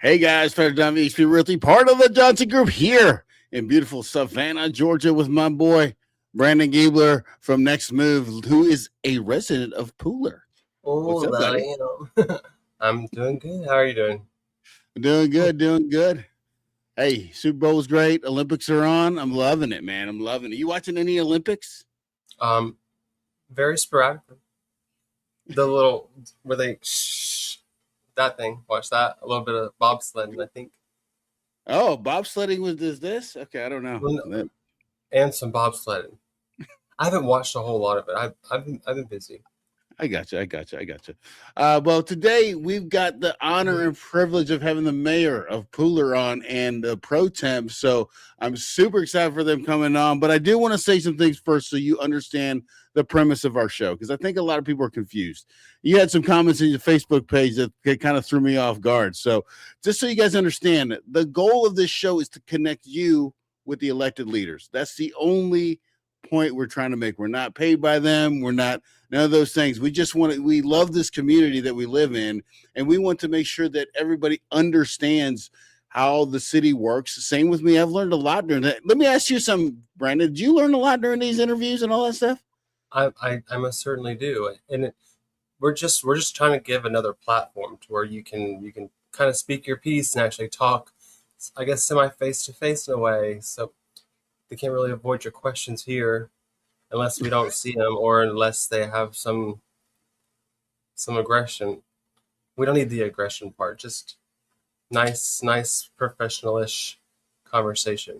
Hey guys, Fred John HP Realty, part of the Johnson Group here in beautiful Savannah, Georgia, with my boy Brandon Giebler from Next Move, who is a resident of Pooler. What's up, buddy? I'm doing good. How are you doing? Doing good, doing good. Hey, Super Bowl's great. Olympics are on. I'm loving it, man. I'm loving it. You watching any Olympics? Um, Very sporadically. The little where they that thing. Watch that. A little bit of bobsledding, I think. Oh, bobsledding was this? Okay, I don't know. Well, no, and some bobsledding. I haven't watched a whole lot of it. I've been busy. I got you. Well, today we've got the honor and privilege of having the mayor of Pooler on and the pro temp. So I'm super excited for them coming on. But I do want to say some things first so you understand the premise of our show, because I think a lot of people are confused. You had some comments in your Facebook page that kind of threw me off guard. So just so you guys understand, the goal of this show is to connect you with the elected leaders. That's the only point we're trying to make. We're not paid by them. We're not none of those things. We love this community that we live in, and we want to make sure that everybody understands how the city works. Same with me. I've learned a lot during that. Let me ask you something, Brandon. Did you learn a lot during these interviews and all that stuff? I most certainly do, and we're just trying to give another platform to where you can kind of speak your piece and actually talk, I guess, semi face to face in a way. So they can't really avoid your questions here unless we don't see them or unless they have some aggression. We don't need the aggression part. Just nice professional-ish conversation.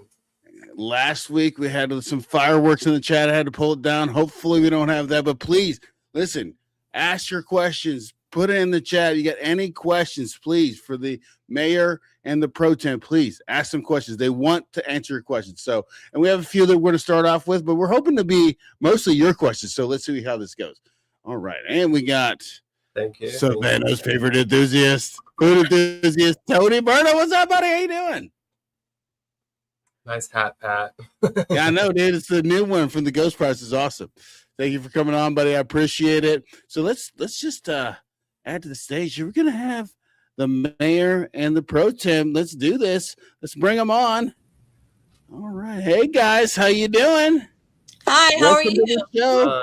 Last week we had some fireworks in the chat. I had to pull it down. Hopefully we don't have that, but please listen, ask your questions, put it in the chat. You got any questions, please, for the mayor and the pro temp, please ask some questions. They want to answer your questions. So, and we have a few that we're going to start off with, but we're hoping to be mostly your questions. So let's see how this goes. All right. And we got Thank you. Savannah's favorite enthusiast, food enthusiast, Tony Berto. What's up, buddy? How you doing? Nice hat, Pat. Yeah, I know, dude. It's the new one from the Ghost Price. Is awesome. Thank you for coming on, buddy. I appreciate it. So let's just add to the stage. We're gonna have the mayor and the pro temp. Let's do this. Let's bring them on. All right. Hey guys, how you doing? Hi, how are you?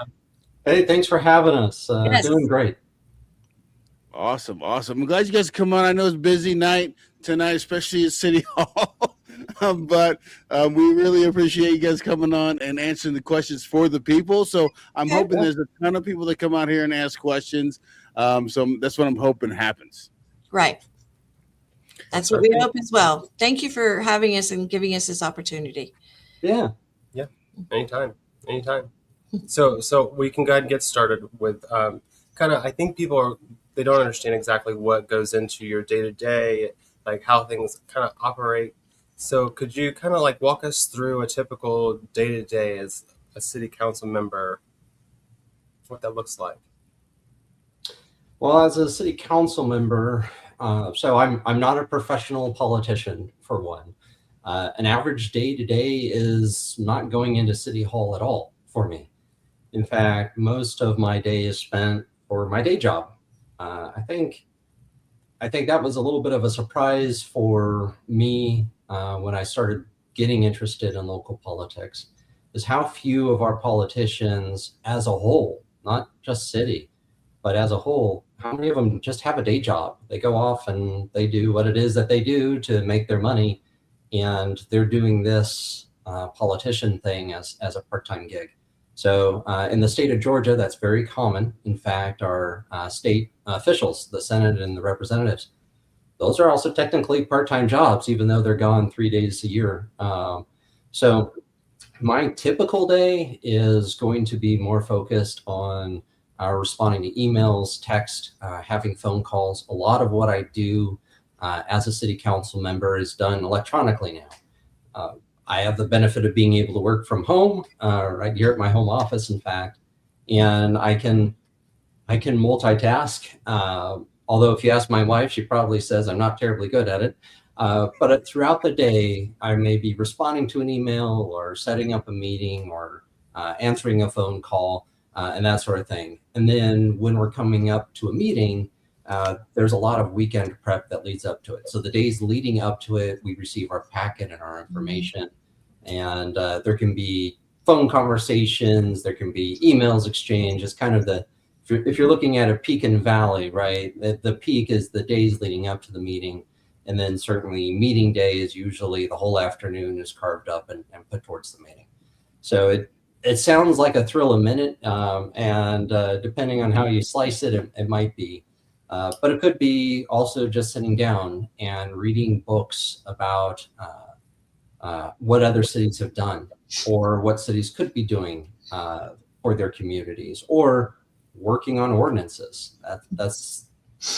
Hey, thanks for having us. Yes. Doing great. Awesome. I'm glad you guys come on. I know it's a busy night tonight, especially at City Hall. But we really appreciate you guys coming on and answering the questions for the people. So I'm hoping there's a ton of people that come out here and ask questions. So that's what I'm hoping happens. Right. That's what we hope as well. Thank you for having us and giving us this opportunity. Yeah. Anytime. So we can go ahead and get started with I think they don't understand exactly what goes into your day-to-day, like how things kind of operate. So could you kind of like walk us through a typical day-to-day as a city council member, what that looks like? Well, as a city council member, so I'm not a professional politician, for one. An average day-to-day is not going into City Hall at all for me. In fact, most of my day is spent for my day job. I think that was a little bit of a surprise for me when I started getting interested in local politics, is how few of our politicians as a whole, not just city, but as a whole, how many of them just have a day job? They go off and they do what it is that they do to make their money, and they're doing this politician thing as a part-time gig. So in the state of Georgia, that's very common. In fact, our state officials, the Senate and the representatives, those are also technically part-time jobs, even though they're gone 3 days a year. So my typical day is going to be more focused on responding to emails, text, having phone calls. A lot of what I do as a city council member is done electronically now. I have the benefit of being able to work from home, right here at my home office, in fact, and I can multitask. Although if you ask my wife, she probably says I'm not terribly good at it. But throughout the day, I may be responding to an email or setting up a meeting or answering a phone call and that sort of thing. And then when we're coming up to a meeting, there's a lot of weekend prep that leads up to it. So the days leading up to it, we receive our packet and our information, and there can be phone conversations, there can be emails exchange. It's kind of if you're looking at a peak and valley, right? The peak is the days leading up to the meeting. And then certainly meeting day is usually the whole afternoon is carved up and put towards the meeting. So it sounds like a thrill a minute. And depending on how you slice it, it might be. But it could be also just sitting down and reading books about what other cities have done or what cities could be doing for their communities, or working on ordinances. That's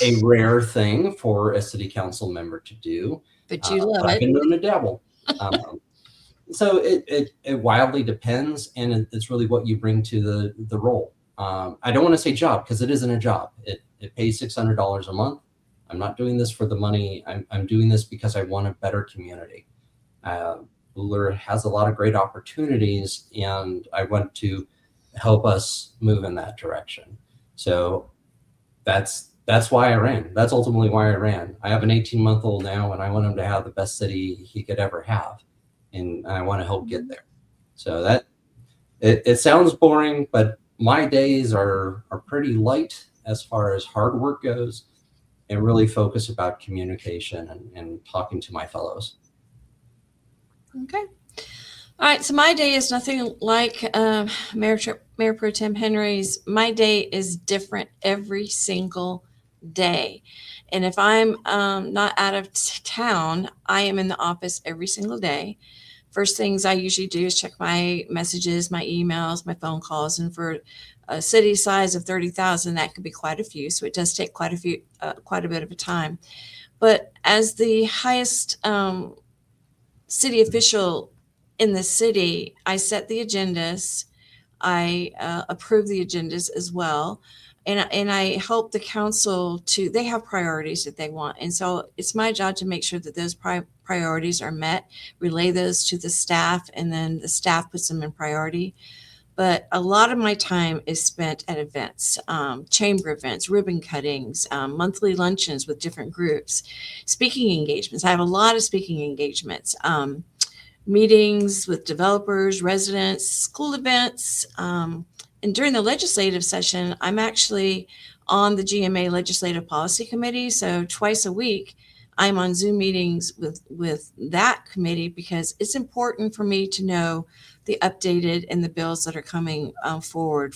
a rare thing for a city council member to do. But you love I've it. been known to dabble. So it wildly depends, and it's really what you bring to the role. I don't want to say job, because it isn't a job. It pays $600 a month. I'm not doing this for the money. I'm doing this because I want a better community. Buhler has a lot of great opportunities, and I want to help us move in that direction. So that's why I ran. That's ultimately why I ran. I have an 18-month-old now, and I want him to have the best city he could ever have, and I want to help get there. So that it sounds boring, but my days are pretty light as far as hard work goes, and really focus about communication and talking to my fellows. Okay. All right. So my day is nothing like Mayor Pro Tem Henry's. My day is different every single day. And if I'm not out of town, I am in the office every single day. First things I usually do is check my messages, my emails, my phone calls. And for a city size of 30,000, that could be quite a few. So it does take quite a bit of a time. But as the highest city official in the city, I set the agendas. I approve the agendas as well. And I help the council they have priorities that they want. And so it's my job to make sure that those priorities are met, relay those to the staff, and then the staff puts them in priority. But a lot of my time is spent at events, chamber events, ribbon cuttings, monthly luncheons with different groups, speaking engagements. I have a lot of speaking engagements, meetings with developers, residents, school events. And during the legislative session, I'm actually on the GMA Legislative Policy Committee. So twice a week, I'm on Zoom meetings with that committee, because it's important for me to know the updated and the bills that are coming forward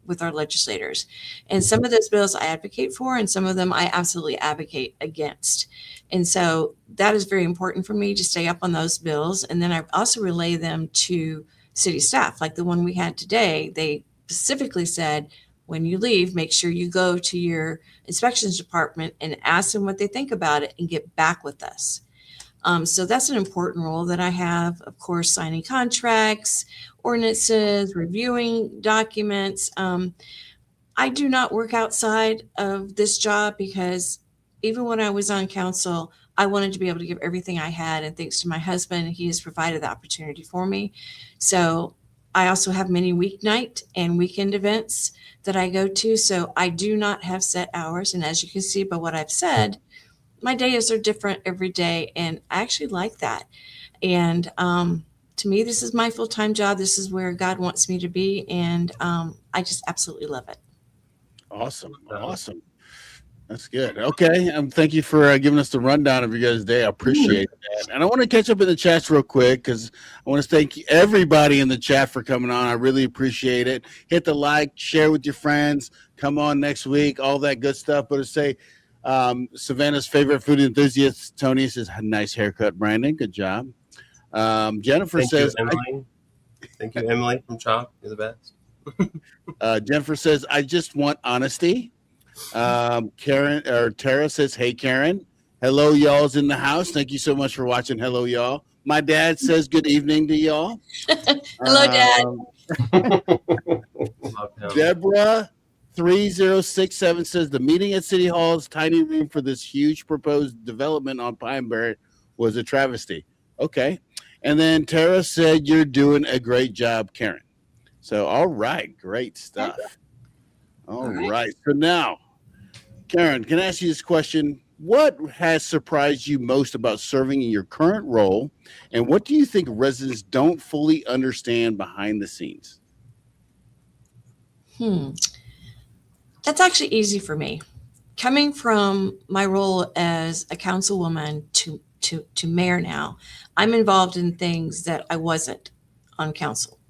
with our legislators. And some of those bills I advocate for, and some of them I absolutely advocate against. And so that is very important for me to stay up on those bills. And then I also relay them to city staff, like the one we had today. They specifically said, when you leave, make sure you go to your inspections department and ask them what they think about it and get back with us. So that's an important role that I have. Of course, signing contracts, ordinances, reviewing documents. I do not work outside of this job, because even when I was on council, I wanted to be able to give everything I had. And thanks to my husband, he has provided the opportunity for me. So I also have many weeknight and weekend events that I go to. So I do not have set hours. And as you can see by what I've said, my days are different every day. And I actually like that. And to me, this is my full-time job. This is where God wants me to be. And I just absolutely love it. Awesome. That's good. Okay. Thank you for giving us the rundown of your guys' day. I appreciate that. And I want to catch up in the chats real quick, because I want to thank everybody in the chat for coming on. I really appreciate it. Hit the like, share with your friends, come on next week, all that good stuff. But to say, Savannah's favorite food enthusiast, Tony, says, nice haircut, Brandon. Good job. Jennifer says, Thank you, Emily from CHOP. You're the best. Jennifer says, I just want honesty. Tara says, hey, Karen. Hello, y'all's in the house. Thank you so much for watching. Hello, y'all. My dad says good evening to y'all. Hello, Dad. Deborah 3067 says the meeting at City Hall's tiny room for this huge proposed development on Pine Barrett was a travesty. Okay. And then Tara said, you're doing a great job, Karen. So, all right. Great stuff. All right. So now, Karen, can I ask you this question? What has surprised you most about serving in your current role, and what do you think residents don't fully understand behind the scenes? That's actually easy for me. Coming from my role as a councilwoman to mayor now, I'm involved in things that I wasn't on council.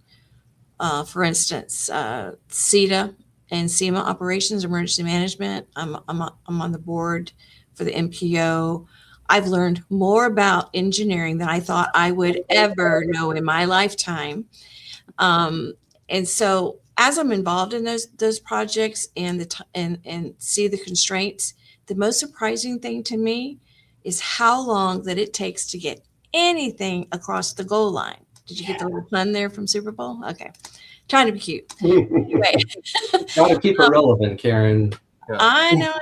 For instance, CETA and SEMA operations, emergency management. I'm on the board for the MPO. I've learned more about engineering than I thought I would ever know in my lifetime. And so as I'm involved in those projects and and see the constraints, the most surprising thing to me is how long that it takes to get anything across the goal line. Did you get the little pun there from Super Bowl? Okay. Trying to be cute. Anyway. Gotta keep it relevant, Karen. I know.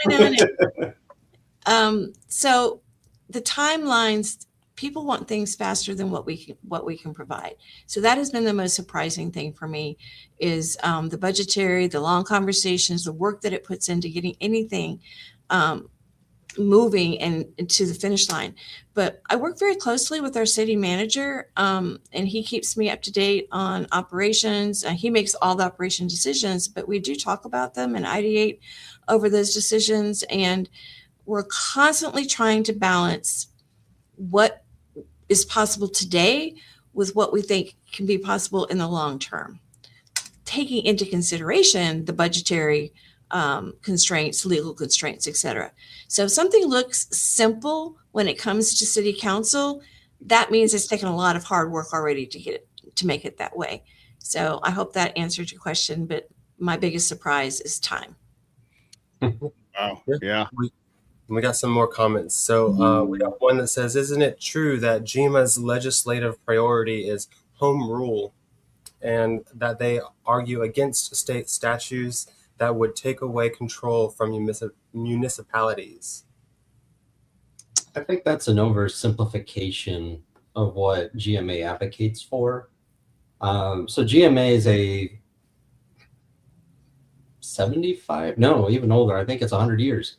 So the timelines, people want things faster than what we can provide. So that has been the most surprising thing for me is the budgetary, the long conversations, the work that it puts into getting anything moving and to the finish line. But I work very closely with our city manager, and he keeps me up to date on operations. He makes all the operation decisions, but we do talk about them and ideate over those decisions. And we're constantly trying to balance what is possible today with what we think can be possible in the long term, taking into consideration the budgetary constraints, legal constraints, etc. So if something looks simple when it comes to city council, that means it's taken a lot of hard work already to get it to make it that way. So I hope that answered your question, but my biggest surprise is time. Wow. Yeah. We got some more comments. So we got one that says, isn't it true that GMA's legislative priority is home rule and that they argue against state statutes that would take away control from municipalities? I think that's an oversimplification of what GMA advocates for. So GMA is a 75, no, even older. I think it's 100 years.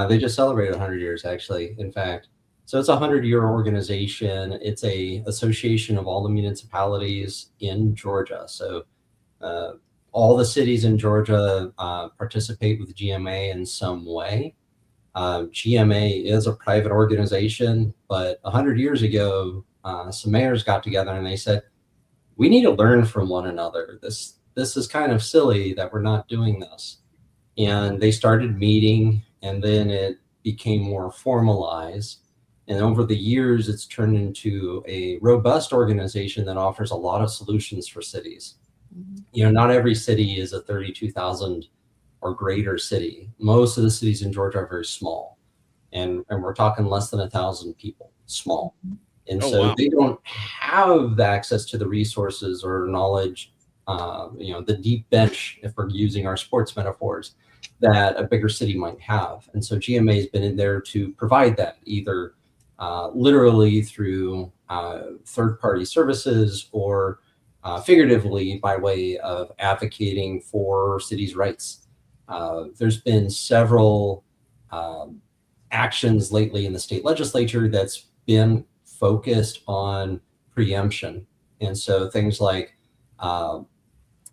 They just celebrated 100 years, actually, in fact. So it's a 100-year organization. It's a association of all the municipalities in Georgia. So all the cities in Georgia participate with GMA in some way. GMA is a private organization, but 100 years ago, some mayors got together and they said, we need to learn from one another. This is kind of silly that we're not doing this. And they started meeting, and then it became more formalized. And over the years, it's turned into a robust organization that offers a lot of solutions for cities. You know, not every city is a 32,000 or greater city. Most of the cities in Georgia are very small. And we're talking less than 1,000 people, small. And so they don't have the access to the resources or knowledge, you know, the deep bench, if we're using our sports metaphors, that a bigger city might have. And so GMA has been in there to provide that, either literally through third-party services or figuratively by way of advocating for cities' rights. There's been several actions lately in the state legislature that's been focused on preemption. And so things like a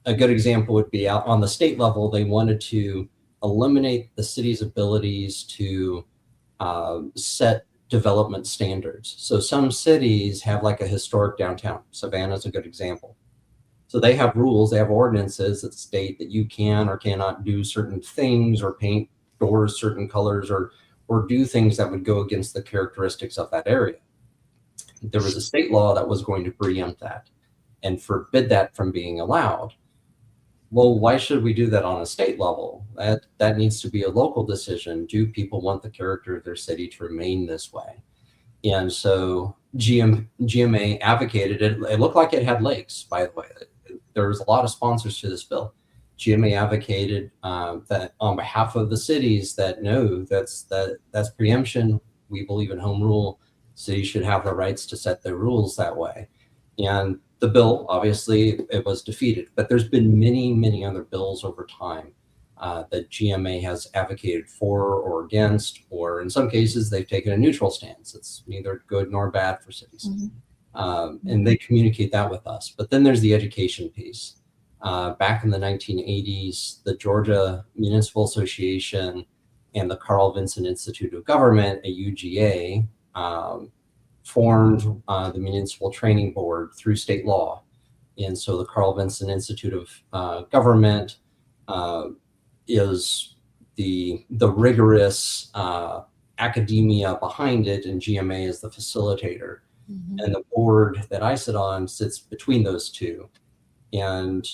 good example would be out on the state level, they wanted to eliminate the city's abilities to set development standards. So some cities have like a historic downtown. Savannah is a good example. So they have rules, they have ordinances that state that you can or cannot do certain things or paint doors certain colors or do things that would go against the characteristics of that area. There was a state law that was going to preempt that and forbid that from being allowed. Well, why should we do that on a state level? That needs to be a local decision. Do people want the character of their city to remain this way? And so GMA advocated it. It looked like it had legs, by the way. There was a lot of sponsors to this bill. GMA advocated that on behalf of the cities that no, that's preemption. We believe in home rule. Cities should have the rights to set their rules that way. And the bill, obviously, it was defeated. But there's been many, many other bills over time that GMA has advocated for or against, or in some cases, they've taken a neutral stance. It's neither good nor bad for cities. And they communicate that with us. But then there's the education piece. Back in the 1980s, the Georgia Municipal Association and the Carl Vinson Institute of Government, a UGA, formed the Municipal Training Board through state law. And so the Carl Vinson Institute of Government is the rigorous academia behind it, and GMA is the facilitator. And the board that I sit on sits between those two. And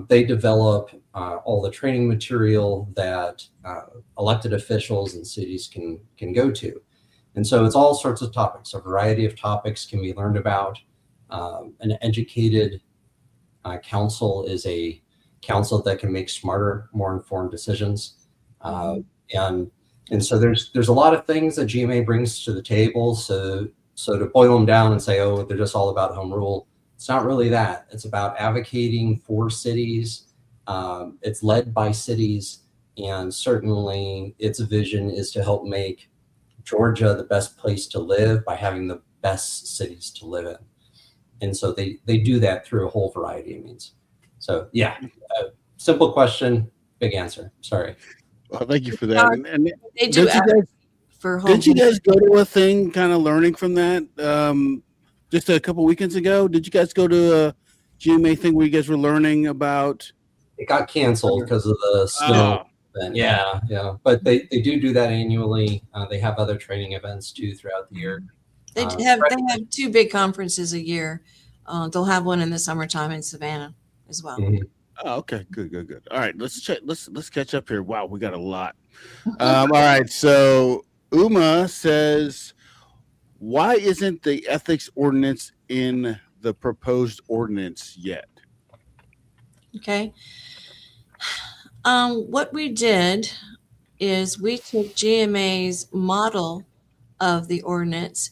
they develop all the training material that elected officials and cities can go to. And so it's all sorts of topics. A variety of topics can be learned about. An educated council is a council that can make smarter, more informed decisions. And so there's a lot of things that GMA brings to the table. So to boil them down and say, oh, they're just all about home rule, it's not really that. It's about advocating for cities. It's led by cities, and certainly its vision is to help make Georgia the best place to live by having the best cities to live in. And so they do that through a whole variety of means. So yeah, simple question, big answer. Sorry. Well, thank you for that. And They do for home. did you guys go to a thing kind of learning from that just a couple weekends ago? Did you guys go to a GMA thing where you guys were learning about? It got canceled because of the snow. Event. Yeah. But they do that annually. They have other training events too throughout the year. They have two big conferences a year. They'll have one in the summertime in Savannah as well. Oh, okay, good. All right, let's catch up here. Wow, we got a lot. All right, so Uma says, why isn't the ethics ordinance in the proposed ordinance yet? Okay. What we did is we took GMA's model of the ordinance,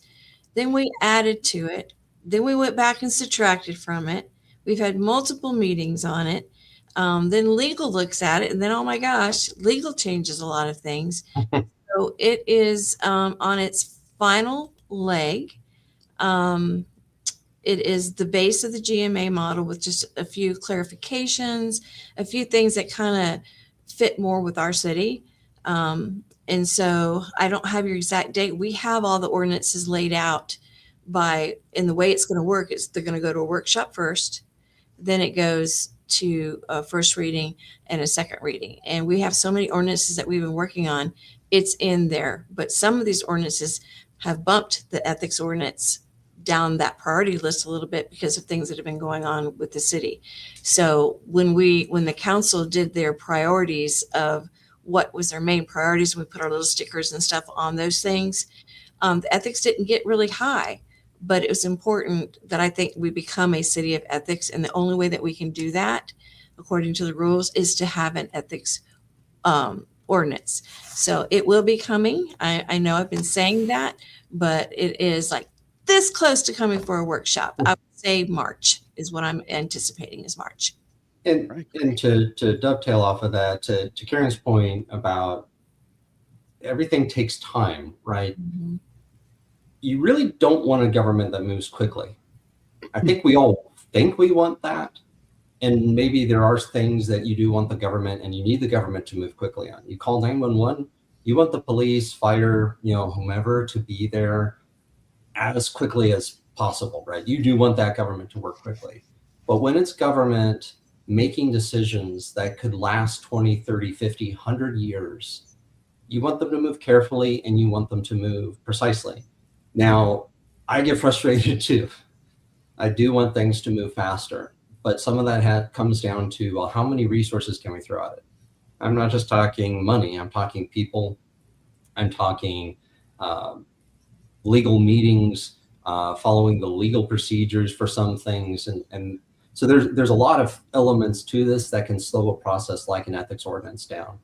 then we added to it, then we went back and subtracted from it. We've had multiple meetings on it. Then legal looks at it, and then, oh my gosh, legal changes a lot of things. So it is on its final leg. It is the base of the GMA model with just a few clarifications, a few things that kind of fit more with our city. And so I don't have your exact date. We have all the ordinances laid out in the way it's going to work is they're going to go to a workshop first, then it goes to a first reading and a second reading. And we have so many ordinances that we've been working on. It's in there, but some of these ordinances have bumped the ethics ordinance down that priority list a little bit because of things that have been going on with the city. So when the council did their priorities of what was their main priorities, we put our little stickers and stuff on those things. The ethics didn't get really high, but it was important that I think we become a city of ethics. And the only way that we can do that, according to the rules, is to have an ethics ordinance. So it will be coming. I know I've been saying that, but it is like this close to coming for a workshop. I would say March is what I'm anticipating is March. And to dovetail off of that, to Karen's point about everything takes time, right? Mm-hmm. You really don't want a government that moves quickly. I think we all think we want that. And maybe there are things that you do want the government and you need the government to move quickly on. You call 911, you want the police, fire, whomever to be there as quickly as possible, right? You do want that government to work quickly. But when it's government making decisions that could last 20, 30, 50, 100 years, you want them to move carefully and you want them to move precisely. Now, I get frustrated too. I do want things to move faster, but some of that comes down to, well, how many resources can we throw at it? I'm not just talking money. I'm talking people. I'm talking legal meetings, following the legal procedures for some things. And so there's a lot of elements to this that can slow a process like an ethics ordinance down.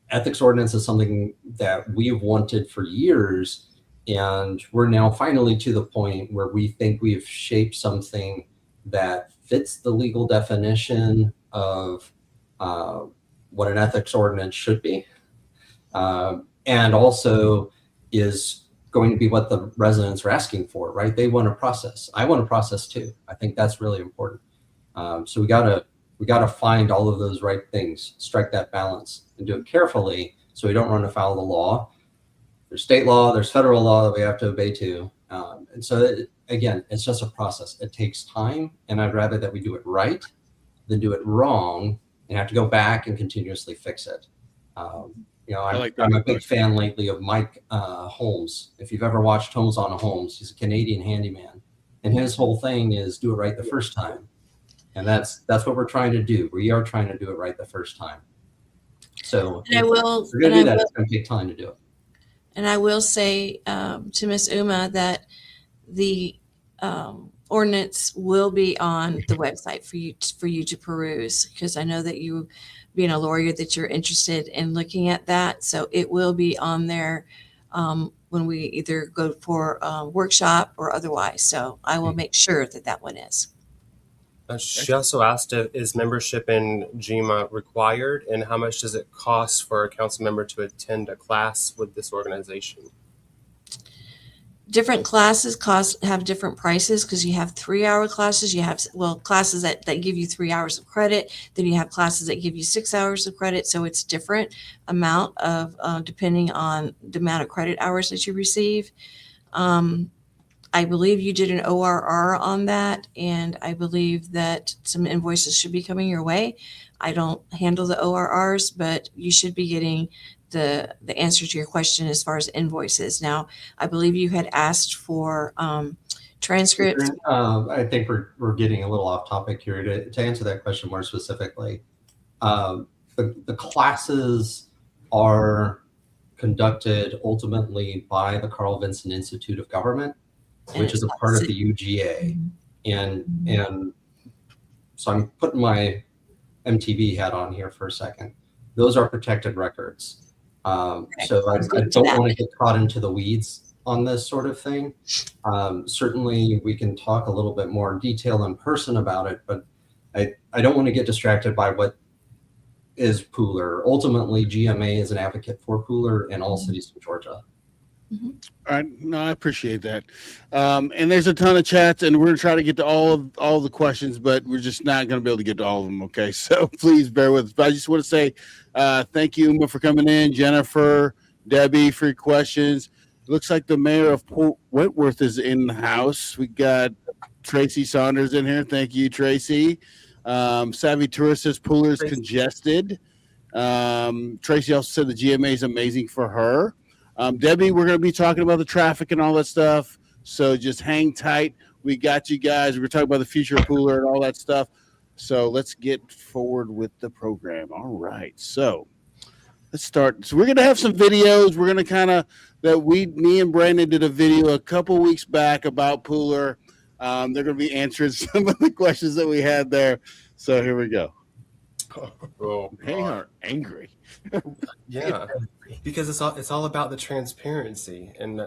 Ethics ordinance is something that we have wanted for years, and we're now finally to the point where we think we've shaped something that fits the legal definition of what an ethics ordinance should be, and also is going to be what the residents are asking for, right? They want a process. I want a process too. I think that's really important. So we gotta find all of those right things, strike that balance, and do it carefully so we don't run afoul of the law. There's state law, there's federal law that we have to obey to. And so again, it's just a process. It takes time, and I'd rather that we do it right than do it wrong and have to go back and continuously fix it. I'm a big fan lately of Mike Holmes. If you've ever watched Holmes on Holmes, he's a Canadian handyman, and his whole thing is do it right the first time. And that's what we're trying to do. We are trying to do it right the first time. So And I will, if we're going to do that, it's going to take time to do it. and I will say to Miss Uma that the ordinance will be on the website for you to peruse, because I know that you, being a lawyer, that you're interested in looking at that. So it will be on there when we either go for a workshop or otherwise. So I will make sure that one is. She also asked, is membership in GMA required, and how much does it cost for a council member to attend a class with this organization? Different classes have different prices, because you have 3-hour classes. You have, classes that give you 3 hours of credit. Then you have classes that give you 6 hours of credit. So it's different amount of depending on the amount of credit hours that you receive. I believe you did an ORR on that, and I believe that some invoices should be coming your way. I don't handle the ORRs, but you should be getting the answer to your question as far as invoices. Now, I believe you had asked for transcripts. I think we're getting a little off topic here. To answer that question more specifically, the classes are conducted ultimately by the Carl Vinson Institute of Government, which is a part of the UGA. And so I'm putting my MTV hat on here for a second. Those are protected records. So I don't want to get caught into the weeds on this sort of thing. Certainly we can talk a little bit more detail in person about it, but I don't want to get distracted by what is Pooler. Ultimately, GMA is an advocate for Pooler in all cities in Georgia. Mm-hmm. All right, no, I appreciate that. And there's a ton of chats, and we're gonna try to get to all the questions, but we're just not gonna be able to get to all of them. Okay, so please bear with us. But I just want to say thank you, Uma, for coming in, Jennifer, Debbie, for your questions. It looks like the mayor of Port Wentworth is in the house. We got Tracy Saunders in here. Thank you, Tracy. Savvy Tourist says Pooler is congested. Tracy also said the GMA is amazing for her. Debbie, we're going to be talking about the traffic and all that stuff. So just hang tight. We got you guys. We're talking about the future of Pooler and all that stuff. So let's get forward with the program. All right. So let's start. So we're going to have some videos. We're going to me and Brandon did a video a couple weeks back about Pooler. They're going to be answering some of the questions that we had there. So here we go. Oh, they are angry. Yeah, because it's all about the transparency, and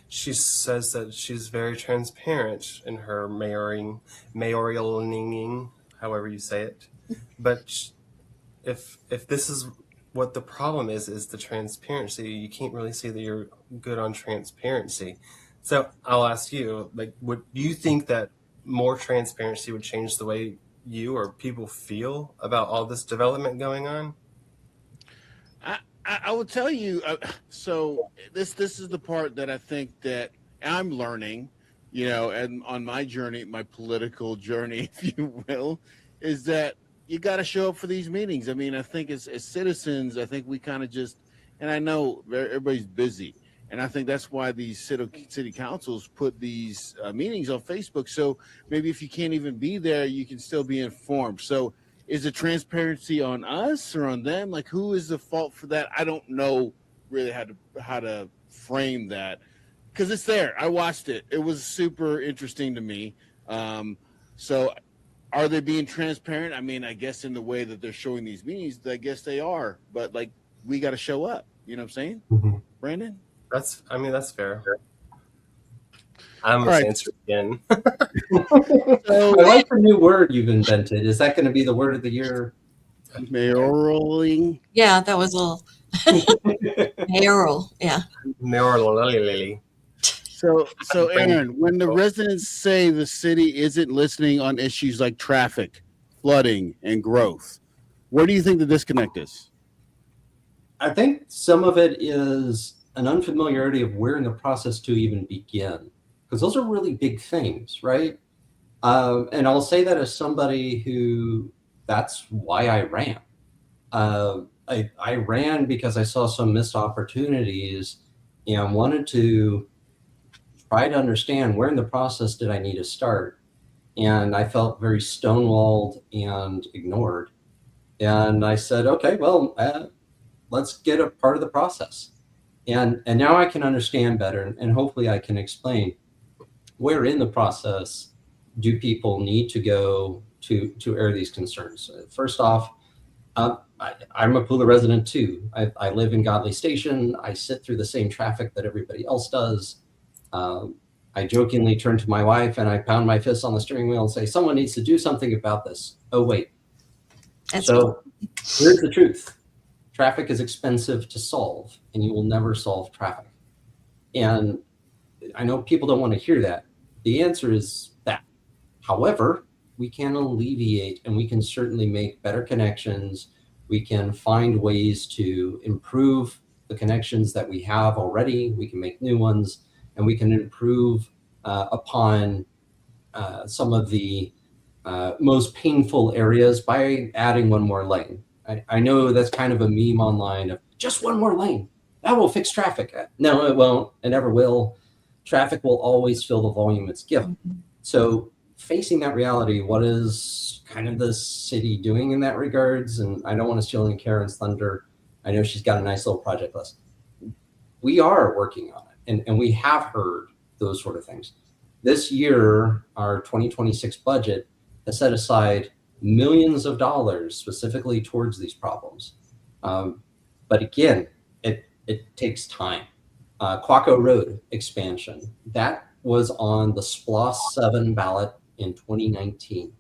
she says that she's very transparent in her mayoring, however you say it. But if this is what the problem is the transparency, you can't really say that you're good on transparency. So I'll ask you, do you think that more transparency would change the way you or people feel about all this development going on? I will tell you. So this is the part that I think that I'm learning, and on my journey, my political journey, if you will, is that you got to show up for these meetings. I mean, I think as citizens, I think we kind of just, and I know everybody's busy, and I think that's why these city councils put these meetings on Facebook. So maybe if you can't even be there, you can still be informed. So is the transparency on us or on them? Like, who is the fault for that? I don't know really how to frame that, because it's there. I watched it. It was super interesting to me. So are they being transparent? I mean, I guess in the way that they're showing these meetings, I guess they are. But we got to show up. You know what I'm saying, Brandon? That's fair. I almost answered again. So, I like the new word you've invented. Is that going to be the word of the year? Mayoraling. Yeah, that was a little mayoral. Yeah. Lily. So Bring- Aaron, when the residents say the city isn't listening on issues like traffic, flooding, and growth, where do you think the disconnect is? I think some of it is an unfamiliarity of where in the process to even begin, because those are really big things, right? And I'll say that as somebody who, that's why I ran. I ran because I saw some missed opportunities and wanted to try to understand where in the process did I need to start. And I felt very stonewalled and ignored. And I said, okay, well, let's get a part of the process. And now I can understand better, and hopefully I can explain where in the process do people need to go to air these concerns. First off, I'm a Pula resident too. I live in Godley Station. I sit through the same traffic that everybody else does. I jokingly turn to my wife and I pound my fist on the steering wheel and say, someone needs to do something about this. Oh, wait. So here's the truth. Traffic is expensive to solve, and you will never solve traffic. And I know people don't want to hear that. The answer is that. However, we can alleviate, and we can certainly make better connections. We can find ways to improve the connections that we have already. We can make new ones, and we can improve upon some of the most painful areas by adding one more lane. I know that's kind of a meme online of just one more lane. That will fix traffic. No, it won't. It never will. Traffic will always fill the volume it's given. So facing that reality, what is kind of the city doing in that regards? And I don't want to steal any Karen's thunder. I know she's got a nice little project list. We are working on it, and we have heard those sort of things. This year, our 2026 budget has set aside millions of dollars specifically towards these problems. But again, it takes time. Quaco Road expansion, that was on the SPLOS 7 ballot in 2019,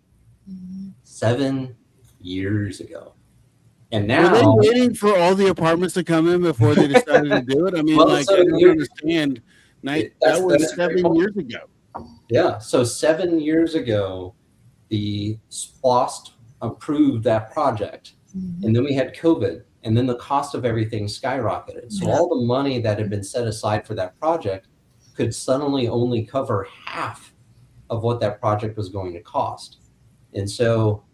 7 years ago. And now, were they waiting for all the apartments to come in before they decided to do it? I mean, well, like, so I don't understand. That was 7 years ago. Yeah, so 7 years ago, the SPLOST approved that project, and then we had COVID, and then the cost of everything skyrocketed. So all the money that had been set aside for that project could suddenly only cover half of what that project was going to cost. And so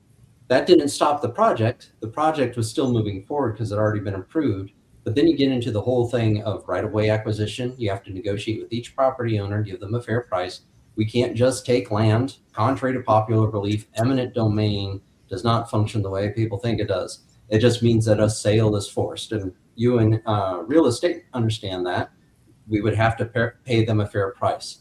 that didn't stop the project. The project was still moving forward because it had already been approved. But then you get into the whole thing of right-of-way acquisition. You have to negotiate with each property owner, give them a fair price. We can't just take land. Contrary to popular belief, eminent domain does not function the way people think it does. It just means that a sale is forced. And you in real estate understand that. We would have to pay them a fair price.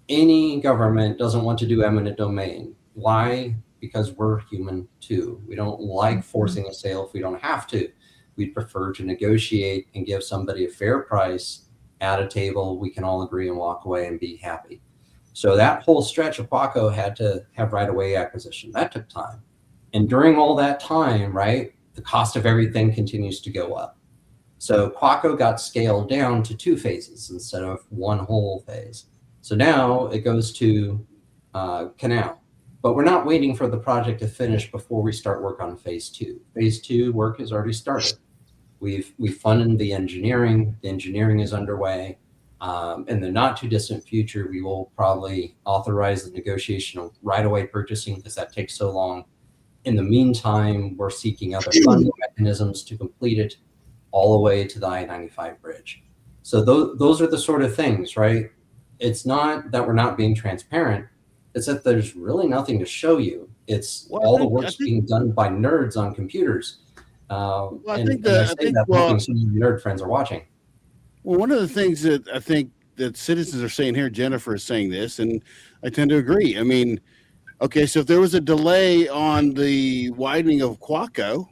Any government doesn't want to do eminent domain. Why? Because we're human too. We don't like forcing a sale if we don't have to. We'd prefer to negotiate and give somebody a fair price at a table. We can all agree and walk away and be happy. So that whole stretch of Quaco had to have right-of-way acquisition. That took time. And during all that time, right, the cost of everything continues to go up. So Quaco got scaled down to 2 phases instead of one whole phase. So now it goes to Canal. But we're not waiting for the project to finish before we start work on phase 2. Phase 2 work has already started. We've funded the engineering. The engineering is underway. In the not too distant future, we will probably authorize the negotiation of right-of-way purchasing because that takes so long. In the meantime, we're seeking other funding mechanisms to complete it all the way to the I-95 bridge. So those are the sort of things, right? It's not that we're not being transparent. It's that there's really nothing to show you. It's all the work's being done by nerds on computers. I think hoping some of your nerd friends are watching. Well, one of the things that I think that citizens are saying here, Jennifer is saying this, and I tend to agree. I mean, okay, so if there was a delay on the widening of Quaco,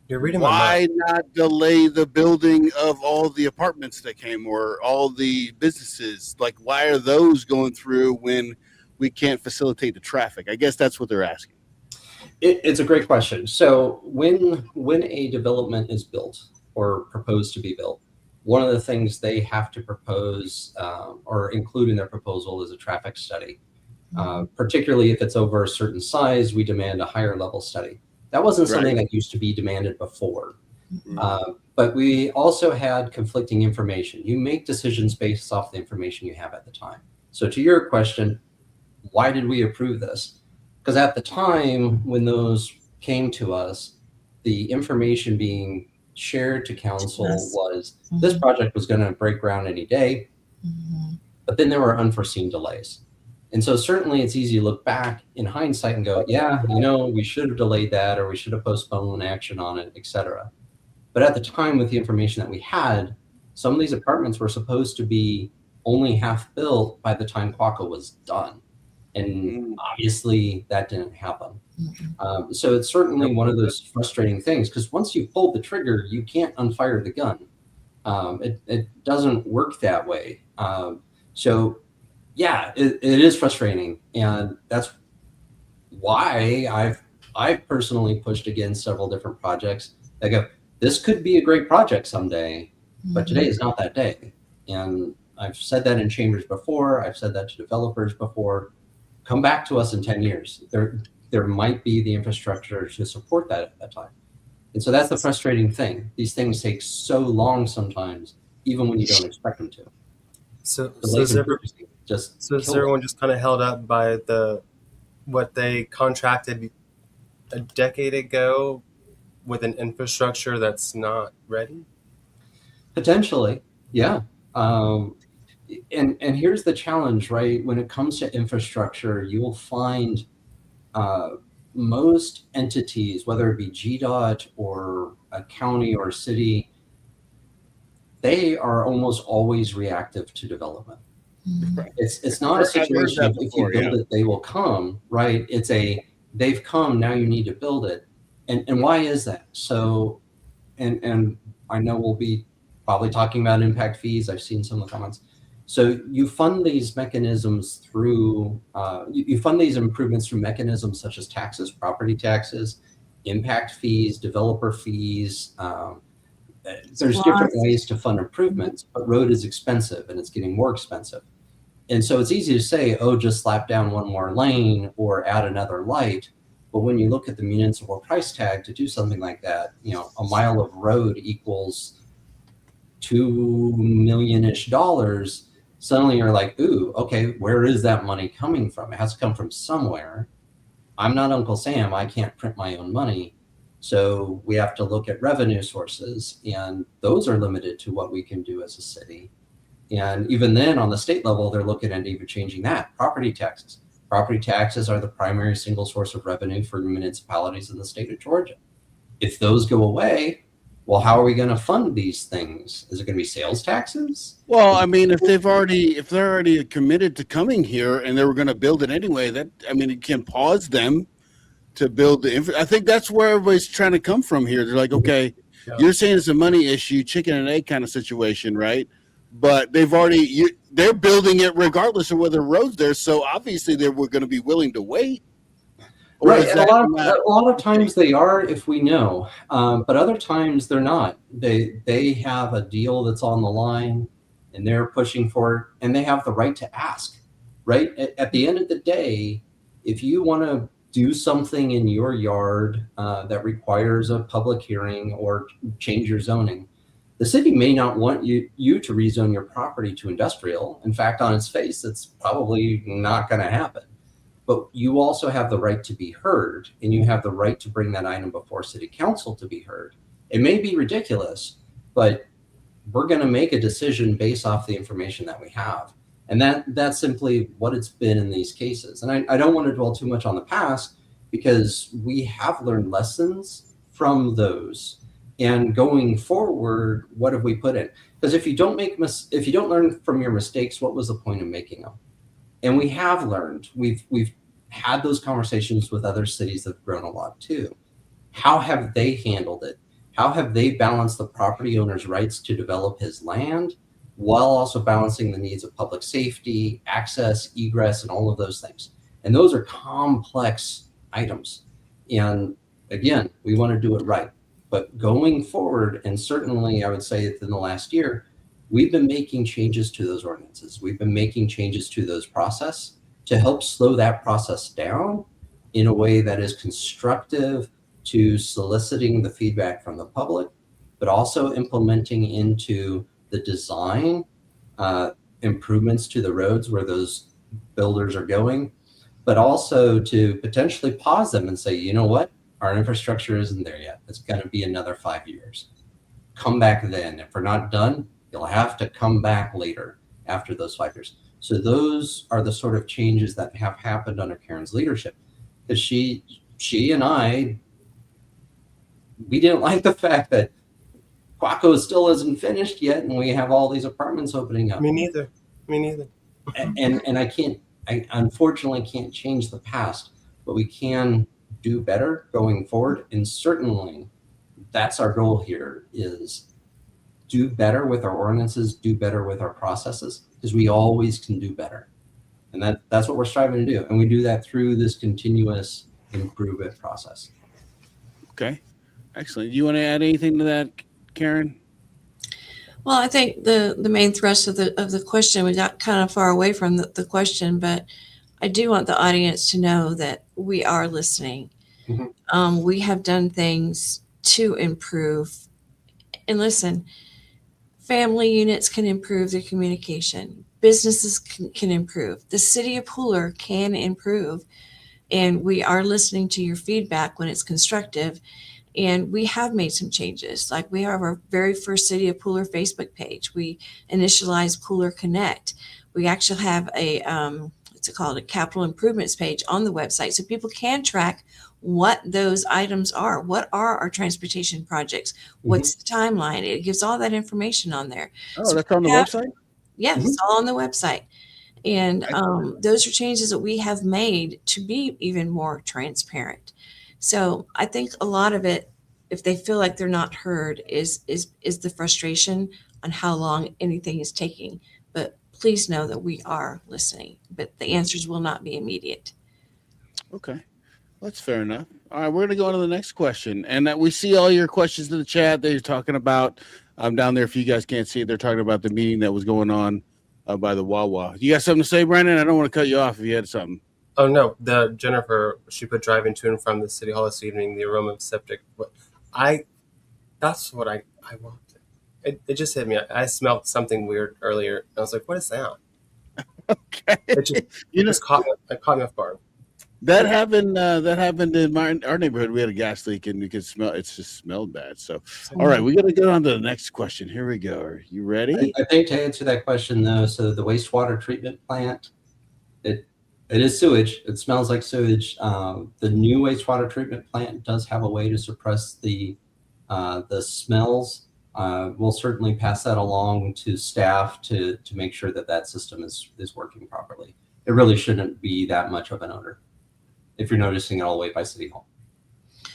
you're reading why not delay the building of all the apartments that came or all the businesses? Like, why are those going through when we can't facilitate the traffic? I guess that's what they're asking. It's a great question. So when a development is built or proposed to be built, one of the things they have to propose or include in their proposal is a traffic study. Particularly if it's over a certain size, we demand a higher level study. That wasn't something that used to be demanded before. But we also had conflicting information. You make decisions based off the information you have at the time. So to your question, why did we approve this? Because at the time when those came to us, the information being shared to council was this project was going to break ground any day, but then there were unforeseen delays. And so certainly it's easy to look back in hindsight and go, yeah, we should have delayed that, or we should have postponed action on it, et cetera. But at the time, with the information that we had, some of these apartments were supposed to be only half built by the time Quaco was done. And obviously that didn't happen. So it's certainly one of those frustrating things, because once you pull the trigger, you can't unfire the gun. It doesn't work that way. So yeah, it is frustrating. And that's why I've personally pushed against several different projects that go, this could be a great project someday, but today is not that day. And I've said that in chambers before. I've said that to developers before. Come back to us in 10 years. There might be the infrastructure to support that at that time. And so that's the frustrating thing. These things take so long sometimes, even when you don't expect them to. So is everyone just kind of held up by what they contracted a decade ago with an infrastructure that's not ready? Potentially, yeah. And here's the challenge, right? When it comes to infrastructure, you will find most entities, whether it be GDOT or a county or a city, they are almost always reactive to development. It's not a situation of if you build it, they will come, right? It's they've come, now you need to build it. And why is that? So, and I know we'll be probably talking about impact fees. I've seen some of the comments. So you fund these mechanisms through, you fund these improvements through mechanisms such as taxes, property taxes, impact fees, developer fees. There's different ways to fund improvements, but road is expensive and it's getting more expensive. And so it's easy to say, oh, just slap down one more lane or add another light. But when you look at the municipal price tag to do something like that, a mile of road equals $2 million-ish. Suddenly you're like, ooh, okay, where is that money coming from? It has to come from somewhere. I'm not Uncle Sam. I can't print my own money. So we have to look at revenue sources, and those are limited to what we can do as a city. And even then on the state level, they're looking at even changing that. Property taxes. Property taxes are the primary single source of revenue for municipalities in the state of Georgia. If those go away, well, how are we going to fund these things? Is it going to be sales taxes? Well, I mean, if they're already committed to coming here and they were going to build it anyway, it can pause them to build I think that's where everybody's trying to come from here. They're like, okay, you're saying it's a money issue, chicken and egg kind of situation, right? But they're building it regardless of whether the road's there. So obviously they were going to be willing to wait. Right. And a lot of times they are, if we know, but other times they're not. They have a deal that's on the line and they're pushing for it, and they have the right to ask, right? At the end of the day, if you want to do something in your yard that requires a public hearing or change your zoning, the city may not want you to rezone your property to industrial. In fact, on its face, it's probably not going to happen. But you also have the right to be heard, and you have the right to bring that item before city council to be heard. It may be ridiculous, but we're going to make a decision based off the information that we have. And that's simply what it's been in these cases. And I don't want to dwell too much on the past, because we have learned lessons from those. And going forward, what have we put in? Because if you don't learn from your mistakes, what was the point of making them? And we have learned. We've had those conversations with other cities that have grown a lot too. How have they handled it? How have they balanced the property owner's rights to develop his land while also balancing the needs of public safety, access, egress, and all of those things? And those are complex items. And again, we want to do it right. But going forward, and certainly I would say within the last year, we've been making changes to those ordinances. We've been making changes to those process to help slow that process down in a way that is constructive to soliciting the feedback from the public, but also implementing into the design improvements to the roads where those builders are going, but also to potentially pause them and say, you know what, our infrastructure isn't there yet. It's going to be another 5 years. Come back then. If we're not done, you'll have to come back later after those 5 years. So those are the sort of changes that have happened under Karen's leadership. Because she and I, we didn't like the fact that Quaco still isn't finished yet, and we have all these apartments opening up. Me neither. And I unfortunately can't change the past, but we can do better going forward. And certainly that's our goal here, is do better with our ordinances, do better with our processes, because we always can do better. And that's what we're striving to do. And we do that through this continuous improvement process. Okay. Excellent. Do you want to add anything to that, Karen? Well, I think the main thrust of the question, we got kind of far away from the question, but I do want the audience to know that we are listening. Mhm. We have done things to improve. And listen, family units can improve their communication. Businesses can improve. The city of Pooler can improve. And we are listening to your feedback when it's constructive. And we have made some changes. Like, we have our very first City of Pooler Facebook page. We initialized Pooler Connect. We actually have a what's it called, a capital improvements page on the website, so people can track what those items are. What are our transportation projects? What's the timeline? It gives all that information on there. Oh, So that's on the website? Yes, it's all on the website. And those are changes that we have made to be even more transparent. So I think a lot of it, if they feel like they're not heard, is the frustration on how long anything is taking. But please know that we are listening, but the answers will not be immediate. Okay. That's fair enough. All right, we're going to go on to the next question. And we see all your questions in the chat that you're talking about. Down there, if you guys can't see it, they're talking about the meeting that was going on by the Wawa. You got something to say, Brandon? I don't want to cut you off if you had something. Oh no, the Jennifer, she put driving to and from the city hall this evening, the aroma of septic. That's what I want. It just hit me. I smelled something weird earlier. I was like, what is that? Okay. It just caught me off guard. That happened in our neighborhood. We had a gas leak and you could smell it. Just smelled bad. So, all right, we got to go on to the next question. Here we go. Are you ready? I think to answer that question though, so the wastewater treatment plant, it is sewage. It smells like sewage. The new wastewater treatment plant does have a way to suppress the smells. We'll certainly pass that along to staff to make sure that system is working properly. It really shouldn't be that much of an odor if you're noticing it all the way by City Hall.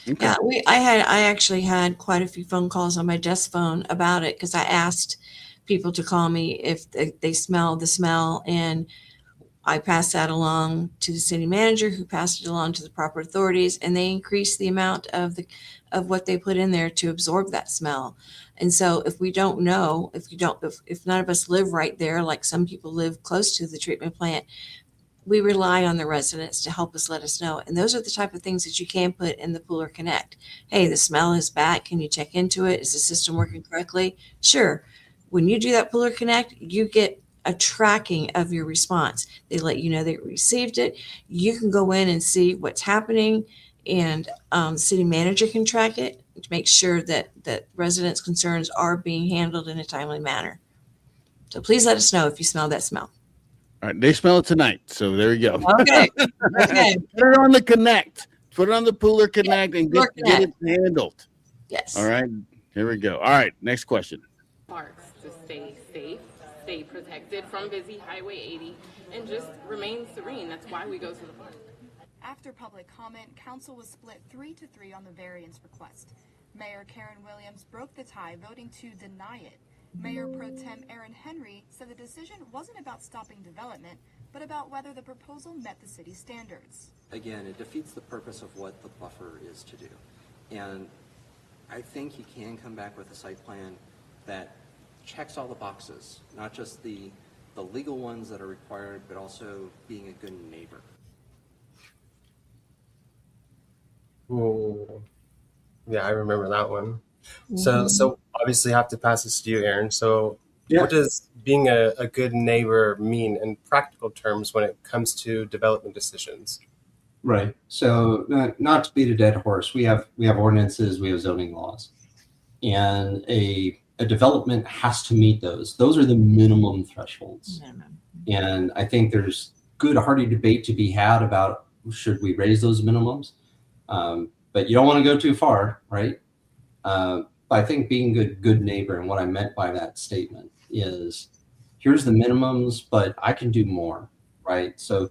Okay. Yeah, I actually had quite a few phone calls on my desk phone about it, because I asked people to call me if they smell the smell, and I passed that along to the city manager, who passed it along to the proper authorities, and they increased the amount of what they put in there to absorb that smell. And so if we don't know, if none of us live right there, like some people live close to the treatment plant, we rely on the residents to help us, let us know. And those are the type of things that you can put in the Pooler Connect. Hey, the smell is bad. Can you check into it? Is the system working correctly? Sure. When you do that Pooler Connect, you get a tracking of your response. They let you know they received it. You can go in and see what's happening, and the city manager can track it to make sure that residents' concerns are being handled in a timely manner. So please let us know if you smell that smell. All right, they smell it tonight, so there you go. Okay. Okay. Put it on the Connect. Put it on the Pooler Connect and get it handled. Yes. All right, here we go. All right, next question. Parks to stay safe, stay protected from busy Highway 80, and just remain serene. That's why we go to the park. After public comment, council was split 3-3 on the variance request. Mayor Karen Williams broke the tie, voting to deny it. Mayor Pro Tem Aaron Henry said the decision wasn't about stopping development, but about whether the proposal met the city's standards. Again, it defeats the purpose of what the buffer is to do. And I think you can come back with a site plan that checks all the boxes, not just the legal ones that are required, but also being a good neighbor. Ooh. Yeah, I remember that one. So obviously have to pass this to you, Aaron. So what does being a good neighbor mean in practical terms when it comes to development decisions? Right. So not to beat a dead horse, we have ordinances, we have zoning laws, and a development has to meet those. Those are the minimum thresholds. And I think there's good hearty debate to be had about should we raise those minimums, but you don't want to go too far, right? But I think being a good neighbor, and what I meant by that statement is, here's the minimums, but I can do more, right? So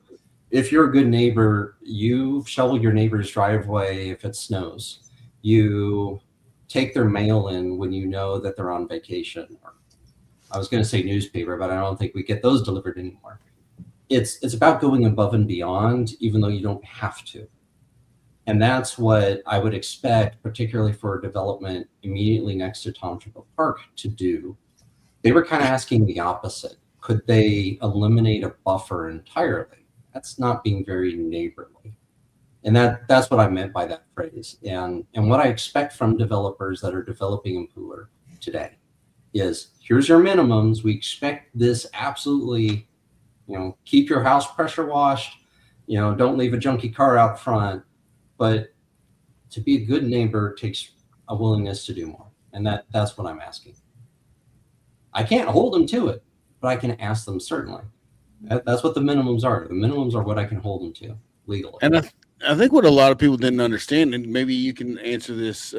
if you're a good neighbor, you shovel your neighbor's driveway if it snows. You take their mail in when you know that they're on vacation. Or I was going to say newspaper, but I don't think we get those delivered anymore. It's about going above and beyond, even though you don't have to. And that's what I would expect, particularly for development immediately next to Tom Triplett Park, to do. They were kind of asking the opposite. Could they eliminate a buffer entirely? That's not being very neighborly. And that's what I meant by that phrase. And what I expect from developers that are developing in Pooler today is, here's your minimums. We expect this absolutely, keep your house pressure washed, don't leave a junky car out front. But to be a good neighbor takes a willingness to do more. And that's what I'm asking. I can't hold them to it, but I can ask them certainly. That's what the minimums are. The minimums are what I can hold them to legally. And I think what a lot of people didn't understand, and maybe you can answer this,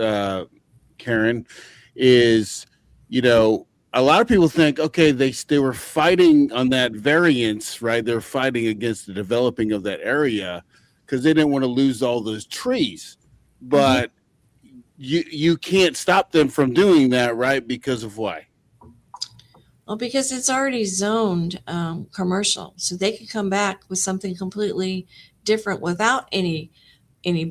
Karen, is, a lot of people think, okay, they were fighting on that variance, right? They're fighting against the developing of that area because they didn't want to lose all those trees. But you can't stop them from doing that, right? Because of why? Well, because it's already zoned commercial, so they could come back with something completely different without any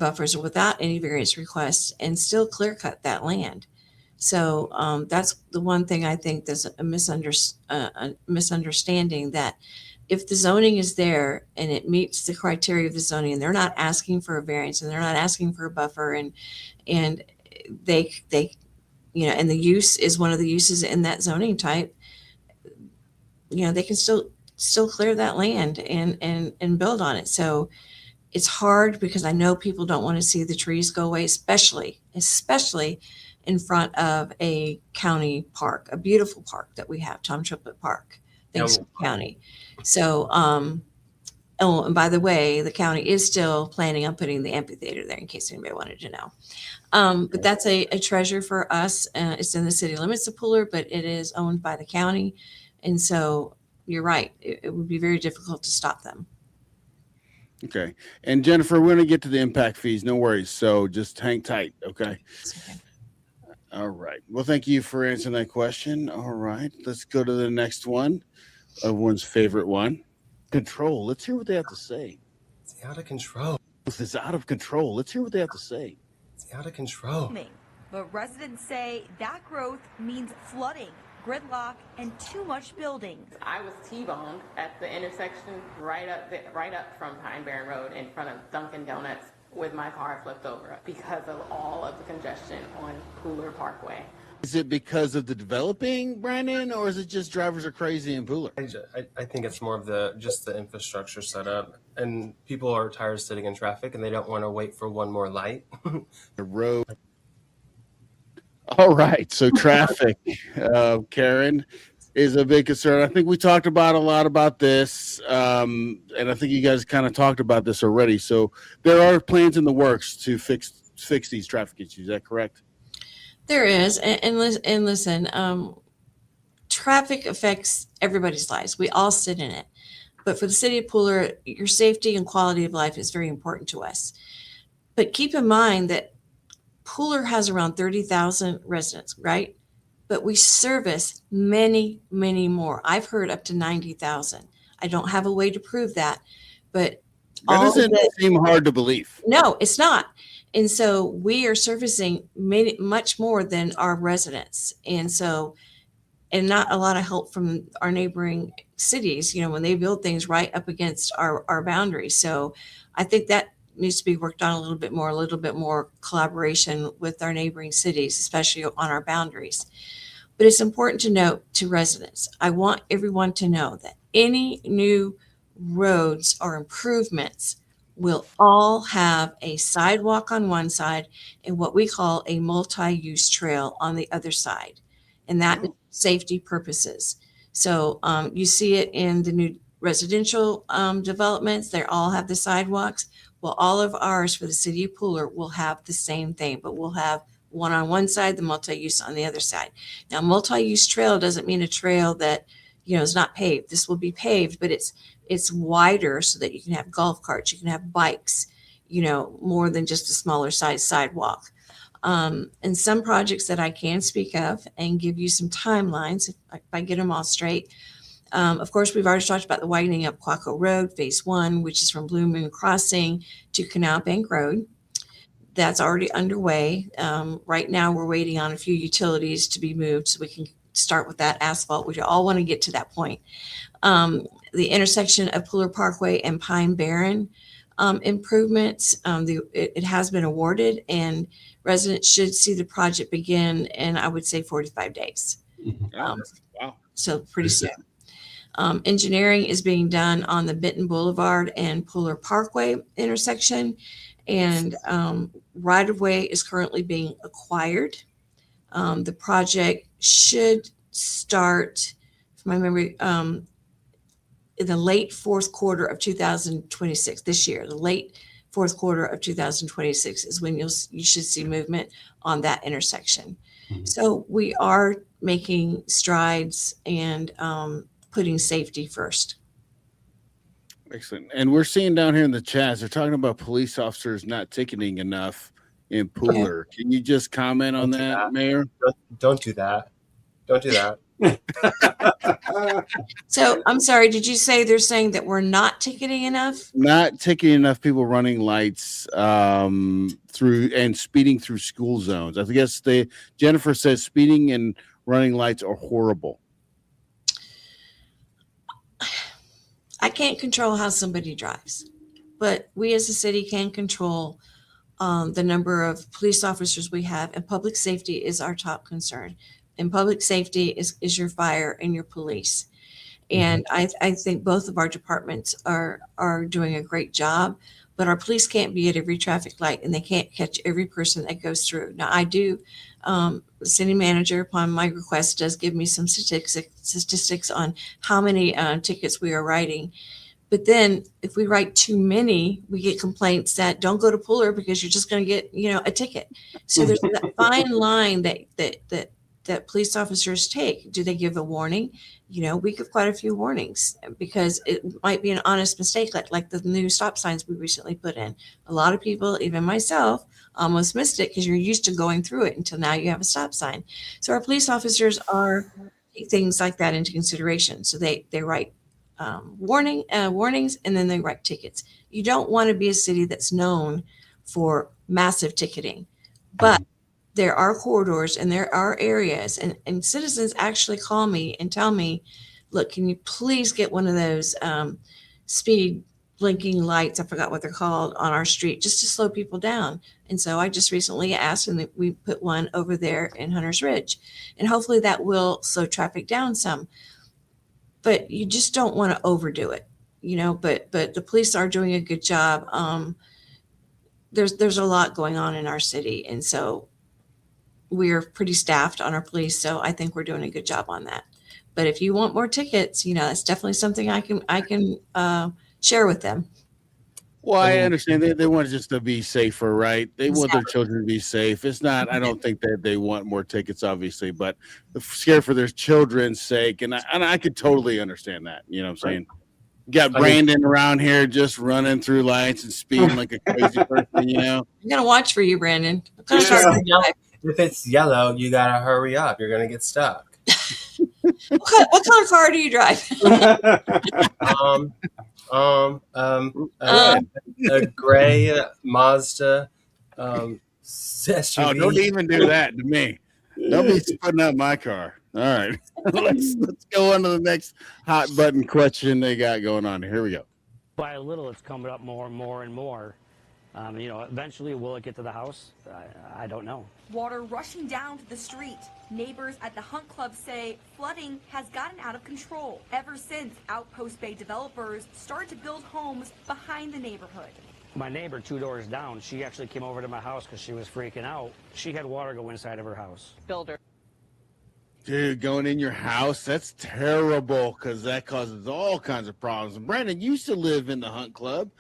buffers or without any variance requests and still clear cut that land. So that's the one thing I think there's a misunderstanding, that if the zoning is there and it meets the criteria of the zoning, and they're not asking for a variance and they're not asking for a buffer, and they and the use is one of the uses in that zoning type, they can still clear that land and build on it. So it's hard because I know people don't want to see the trees go away, especially in front of a county park, a beautiful park that we have, Tom Triplett Park, thanks to the county. So, and by the way, the county is still planning on putting the amphitheater there, in case anybody wanted to know. But that's a treasure for us. It's in the city limits of Pooler, but it is owned by the county. And so you're right. It would be very difficult to stop them. Okay. And Jennifer, we're going to get to the impact fees. No worries. So just hang tight. Okay. Okay. All right. Well, thank you for answering that question. All right. Let's go to the next one. Everyone's favorite one. Control. Let's hear what they have to say. It's out of control. This is out of control. Let's hear what they have to say. It's out of control. But residents say that growth means flooding, gridlock, and too much building. I was T-boned at the intersection right up from Pine Barren Road in front of Dunkin' Donuts with my car flipped over because of all of the congestion on Pooler Parkway. Is it because of the developing, Brandon, or is it just drivers are crazy in Pooler? I think it's more of just the infrastructure setup, and people are tired of sitting in traffic and they don't want to wait for one more light. The road. All right. So traffic, Karen, is a big concern. I think we talked about a lot about this, and I think you guys kind of talked about this already. So there are plans in the works to fix these traffic issues. Is that correct? There is. And listen, traffic affects everybody's lives. We all sit in it. But for the city of Pooler, your safety and quality of life is very important to us. But keep in mind that Pooler has around 30,000 residents, right? but we service many, many more. I've heard up to 90,000. I don't have a way to prove that, but That all doesn't the, seem hard to believe. no, it's not. And so we are servicing many, much more than our residents. And so, and not a lot of help from our neighboring cities, when they build things right up against our boundaries. So I think that needs to be worked on a little bit more collaboration with our neighboring cities, especially on our boundaries. But it's important to note to residents, I want everyone to know that any new roads or improvements will all have a sidewalk on one side and what we call a multi-use trail on the other side. And that is safety purposes. So you see it in the new residential developments. They all have the sidewalks. Well, all of ours for the city of Pooler will have the same thing, but we'll have one on one side, the multi-use on the other side. Now, multi-use trail doesn't mean a trail that, is not paved. This will be paved, but it's wider so that you can have golf carts, you can have bikes, more than just a smaller size sidewalk. And some projects that I can speak of and give you some timelines if I get them all straight. Of course, we've already talked about the widening up Quaco Road, phase 1, which is from Blue Moon Crossing to Canal Bank Road. That's already underway. Right now, we're waiting on a few utilities to be moved so we can start with that asphalt. We all want to get to that point. The intersection of Pooler Parkway and Pine Barren improvements, it has been awarded, and residents should see the project begin in, I would say, 45 days. Wow. So pretty soon. Engineering is being done on the Benton Boulevard and Pooler Parkway intersection, and right-of-way is currently being acquired. The project should start, from my memory, in the late fourth quarter of 2026, this year. The late fourth quarter of 2026 is when you should see movement on that intersection. So we are making strides and putting safety first. Excellent. And we're seeing down here in the chats, they're talking about police officers not ticketing enough in Pooler. Can you just comment on that, Mayor? Don't do that. Don't do that. So I'm sorry, did you say they're saying that we're not ticketing enough? Not ticketing enough people running lights through and speeding through school zones. I guess Jennifer says speeding and running lights are horrible. I can't control how somebody drives, but we as a city can control the number of police officers we have, and public safety is our top concern. And public safety is your fire and your police. And I think both of our departments are doing a great job, but our police can't be at every traffic light and they can't catch every person that goes through. Now I do, the city manager upon my request does give me some statistics on how many tickets we are writing. But then if we write too many, we get complaints that don't go to Pooler because you're just going to get, a ticket. So there's that fine line that police officers take. Do they give a warning? We give quite a few warnings because it might be an honest mistake, like the new stop signs we recently put in. A lot of people, even myself, almost missed it because you're used to going through it until now you have a stop sign. So our police officers take things like that into consideration. So they write warnings, and then they write tickets. You don't want to be a city that's known for massive ticketing, but there are corridors and there are areas, and citizens actually call me and tell me, look, can you please get one of those speed blinking lights, I forgot what they're called, on our street just to slow people down. And so I just recently asked, and we put one over there in Hunter's Ridge, and hopefully that will slow traffic down some. But you just don't want to overdo it, but the police are doing a good job. There's a lot going on in our city, and so we're pretty staffed on our police, so I think we're doing a good job on that. But if you want more tickets, that's definitely something I can share with them. Well, I understand they want just to be safer, right? They want their children to be safe. It's not, I don't think that they want more tickets, obviously, but they're scared for their children's sake. And I could totally understand that. You know what I'm saying? Got Brandon around here just running through lights and speeding like a crazy person, I'm going to watch for you, Brandon. if it's yellow, you gotta hurry up. You're gonna get stuck. What kind of car do you drive? Um, Good. a gray Mazda Oh, SUV. don't even do that to me. Don't be putting up my car. All right. let's go on to the next hot button question they got going on. Here we go. By a little, it's coming up more and more and more. Eventually, will it get to the house? I don't know. Water rushing down to the street. Neighbors at the Hunt Club say flooding has gotten out of control ever since Outpost Bay developers started to build homes behind the neighborhood. My neighbor 2 doors down, she actually came over to my house because she was freaking out. She had water go inside of her house. Dude, going in your house, that's terrible because that causes all kinds of problems. Brandon, you used to live in the Hunt Club.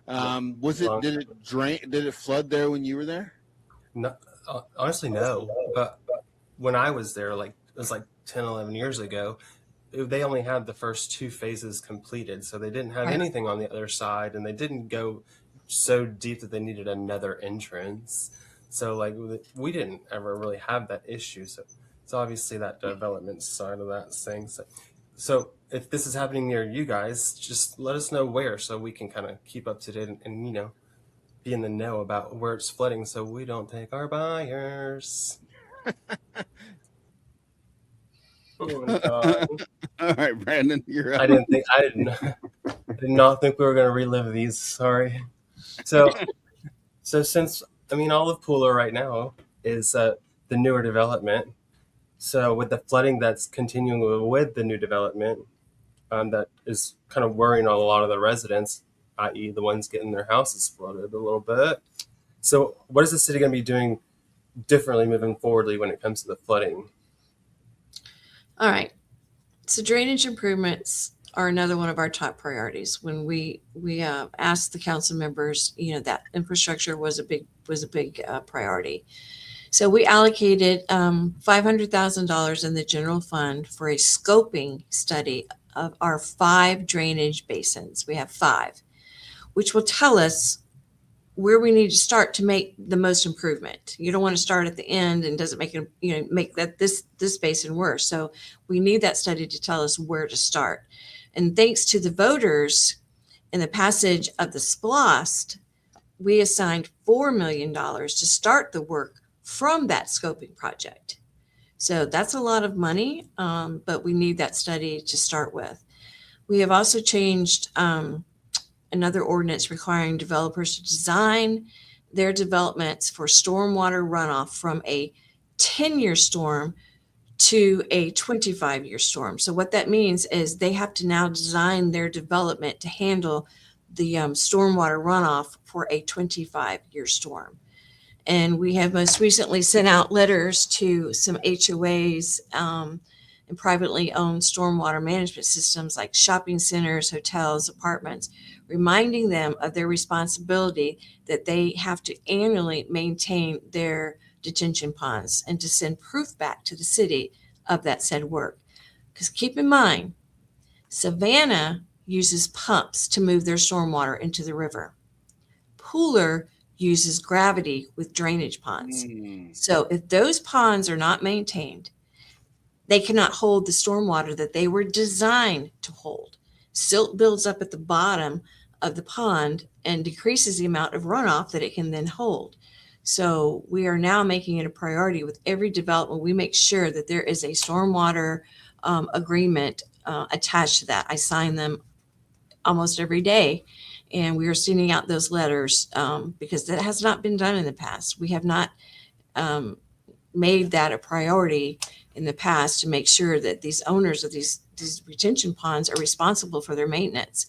Did it drain? Did it flood there when you were there? No, honestly, no. But when I was there, it was like 10, 11 years ago, they only had the first 2 phases completed. So they didn't have anything on the other side, and they didn't go so deep that they needed another entrance. So we didn't ever really have that issue. So it's obviously that development side of that thing. So if this is happening near you guys, just let us know where so we can kind of keep up to date and be in the know about where it's flooding so we don't take our buyers. Oh my God. All right, Brandon, you're up. I did not think we were going to relive these. Sorry. So since Olive Pooler right now is the newer development. So with the flooding that's continuing with the new development, that is kind of worrying a lot of the residents, i.e. the ones getting their houses flooded a little bit. So what is the city going to be doing differently moving forwardly when it comes to the flooding? All right. So drainage improvements are another one of our top priorities. When we asked the council members, that infrastructure was a big priority. So we allocated $500,000 in the general fund for a scoping study of our 5 drainage basins. We have 5, which will tell us where we need to start to make the most improvement. You don't want to start at the end and doesn't make it, make that this basin worse. So we need that study to tell us where to start. And thanks to the voters in the passage of the SPLOST, we assigned $4 million to start the work from that scoping project. So that's a lot of money, but we need that study to start with. We have also changed another ordinance requiring developers to design their developments for stormwater runoff from a 10-year storm to a 25-year storm. So what that means is they have to now design their development to handle the stormwater runoff for a 25-year storm. And we have most recently sent out letters to some HOAs and privately owned stormwater management systems like shopping centers, hotels, apartments, reminding them of their responsibility that they have to annually maintain their detention ponds and to send proof back to the city of that said work. Because keep in mind, Savannah uses pumps to move their stormwater into the river. Pooler uses gravity with drainage ponds. So if those ponds are not maintained, they cannot hold the stormwater that they were designed to hold. Silt builds up at the bottom of the pond and decreases the amount of runoff that it can then hold. So we are now making it a priority with every development. We make sure that there is a stormwater agreement attached to that. I sign them almost every day. And we are sending out those letters because that has not been done in the past. We have not made that a priority in the past to make sure that these owners of these retention ponds are responsible for their maintenance.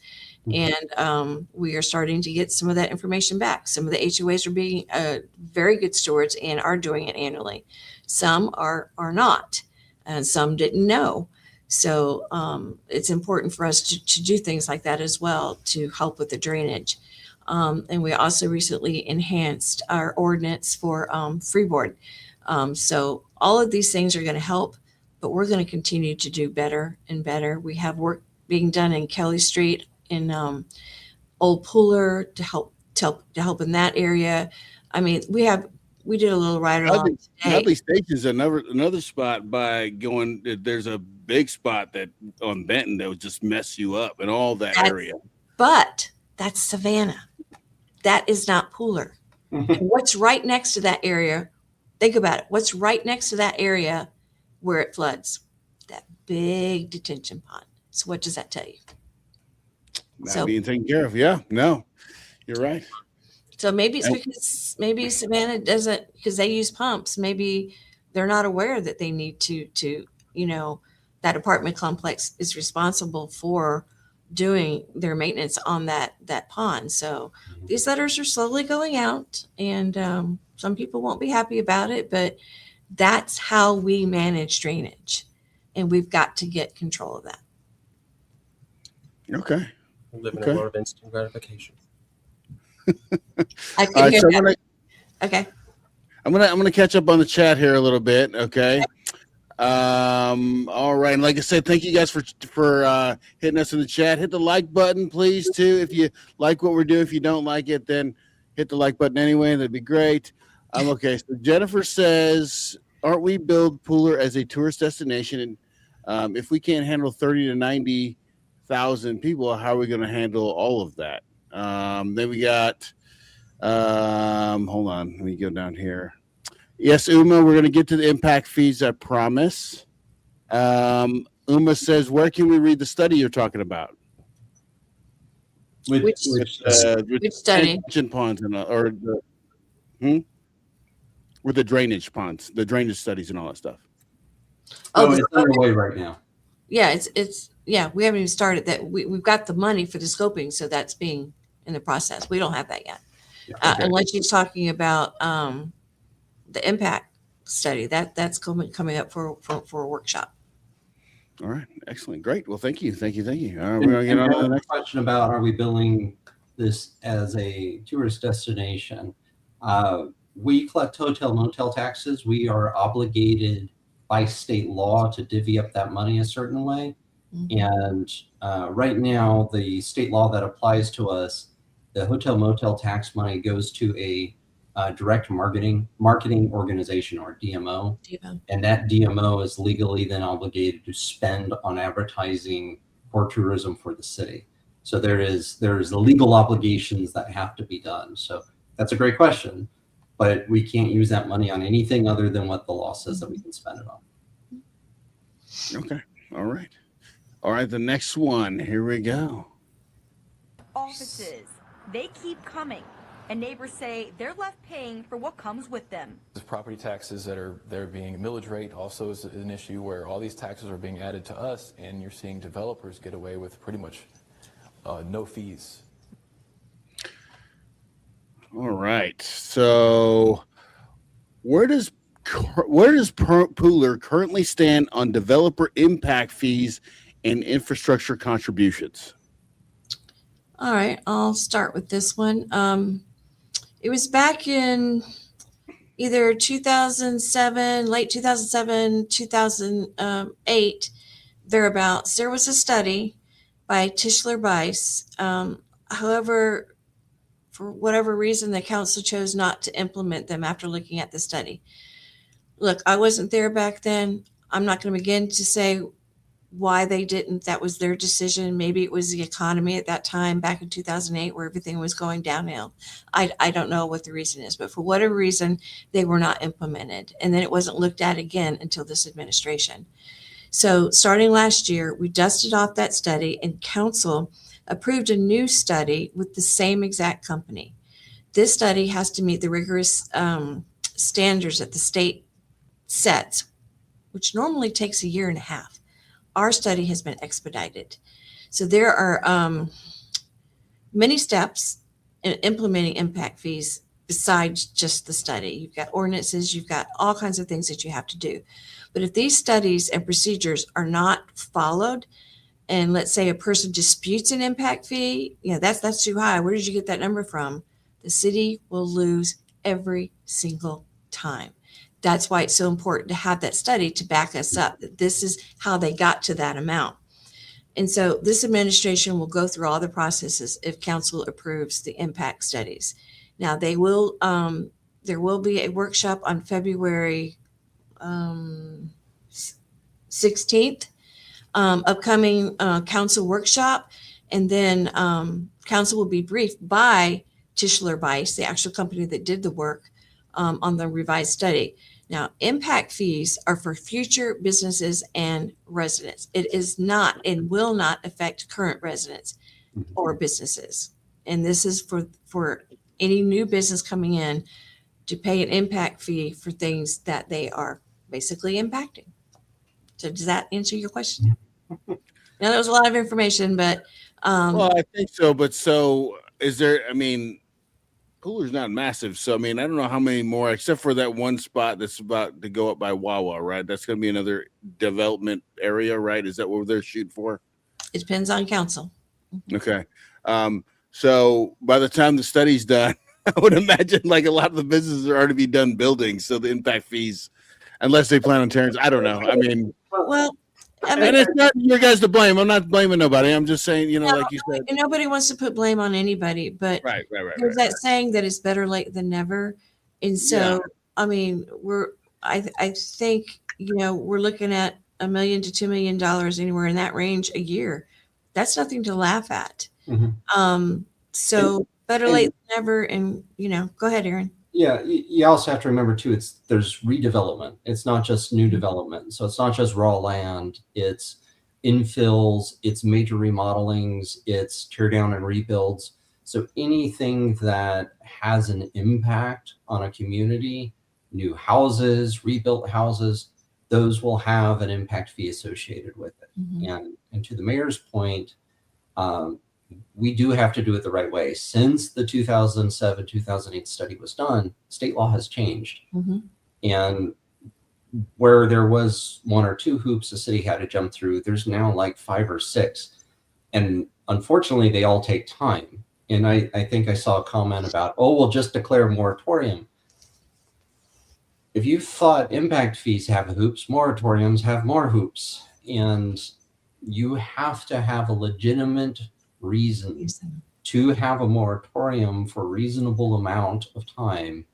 And we are starting to get some of that information back. Some of the HOAs are being very good stewards and are doing it annually. Some are not, and some didn't know. So it's important for us to do things like that as well to help with the drainage. And we also recently enhanced our ordinance for freeboard. So all of these things are going to help, but we're going to continue to do better and better. We have work being done in Kelly Street in Old Pooler to help in that area. I mean, we have We did a little ride Dudley, along today. Dudley Station's another spot by going. There's a big spot that on Benton that would just mess you up and all that area. But that's Savannah. That is not Pooler. And what's right next to that area? Think about it. What's right next to that area where it floods? That big detention pond. So what does that tell you? Not being taken care of. Yeah, no, you're right. So maybe it's because maybe Savannah doesn't, because they use pumps. Maybe they're not aware that they need to, that apartment complex is responsible for doing their maintenance on that pond. So these letters are slowly going out, and some people won't be happy about it, but that's how we manage drainage, and we've got to get control of that. Okay. We live in a world of instant gratification. I can hear that. Okay. I'm gonna catch up on the chat here a little bit. Okay. All right. And like I said, thank you guys for hitting us in the chat. Hit the like button, please, too. If you like what we're doing, if you don't like it, then hit the like button anyway. That'd be great. Okay. So Jennifer says, aren't we build Pooler as a tourist destination? And if we can't handle 30 to 90,000 people, how are we going to handle all of that? Then we got, hold on, let me go down here. Yes, Uma, we're going to get to the impact fees, I promise. Uma says, where can we read the study you're talking about? Which study? Ponds with the drainage ponds, the drainage studies and all that stuff. Oh, it's underway right now. Yeah, we haven't even started that. We've got the money for the scoping, so that's being in the process. We don't have that yet. Unless she's talking about the impact study. That's coming up for a workshop. All right. Excellent. Great. Well, thank you. All right, we're going to get on to the next question about, are we billing this as a tourist destination? We collect hotel motel taxes. We are obligated by state law to divvy up that money a certain way. And right now, the state law that applies to us, the hotel motel tax money goes to a direct marketing organization, or DMO. And that DMO is legally then obligated to spend on advertising for tourism for the city. So there's legal obligations that have to be done. So that's a great question, but we can't use that money on anything other than what the law says that we can spend it on. Okay. All right. The next one. Here we go. Offices, they keep coming, and neighbors say they're left paying for what comes with them. The property taxes they're being millage rate also is an issue, where all these taxes are being added to us, and you're seeing developers get away with pretty much no fees. All right. So where does Pooler currently stand on developer impact fees and infrastructure contributions? All right, I'll start with this one. It was back in either 2007, late 2007, 2008, thereabouts. There was a study by Tischler Bice. However, for whatever reason, the council chose not to implement them after looking at the study. Look, I wasn't there back then. I'm not going to begin to say why they didn't. That was their decision. Maybe it was the economy at that time back in 2008 where everything was going downhill. I don't know what the reason is, but for whatever reason, they were not implemented. And then it wasn't looked at again until this administration. So starting last year, we dusted off that study, and council approved a new study with the same exact company. This study has to meet the rigorous standards that the state sets, which normally takes 1.5 years. Our study has been expedited. So there are many steps in implementing impact fees besides just the study. You've got ordinances, you've got all kinds of things that you have to do. But if these studies and procedures are not followed, and let's say a person disputes an impact fee, that's too high. Where did you get that number from? The city will lose every single time. That's why it's so important to have that study to back us up, that this is how they got to that amount. And so this administration will go through all the processes if council approves the impact studies. Now they will There will be a workshop on February 16th, upcoming council workshop. And then council will be briefed by Tischler Weiss, the actual company that did the work on the revised study. Now, impact fees are for future businesses and residents. It is not and will not affect current residents or businesses. And this is for any new business coming in to pay an impact fee for things that they are basically impacting. So does that answer your question? Now, that was a lot of information, but Well, I think so. But so is there? I mean, Cooler's not massive, so I mean, I don't know how many more, except for that one spot that's about to go up by Wawa, right? That's going to be another development area, right? Is that what they're shooting for? it depends on council. Okay. So by the time the study's done, I would imagine like a lot of the businesses are already be done building, so the impact fees, unless they plan on tearing. I don't know. I mean, Well, I and mean, it's not your guys to blame. I'm not blaming nobody. I'm just saying, like you said. nobody wants to put blame on anybody, but Right. there's that saying that it's better late than never. And so, I mean, I think, we're looking at $1 million to $2 million, anywhere in that range a year. That's nothing to laugh at. So better late than never. And, go ahead, Aaron. Yeah, you also have to remember too, there's redevelopment. It's not just new development. So it's not just raw land, it's infills, it's major remodelings, it's tear down and rebuilds. So anything that has an impact on a community, new houses, rebuilt houses, those will have an impact fee associated with it. And to the mayor's point, we do have to do it the right way. Since the 2007-2008 study was done, state law has changed. And where there was 1 or 2 hoops the city had to jump through, there's now like 5 or 6. And unfortunately, they all take time. And I think I saw a comment about, we'll just declare a moratorium. If you thought impact fees have hoops, moratoriums have more hoops. And you have to have a legitimate reason to have a moratorium for a reasonable amount of time,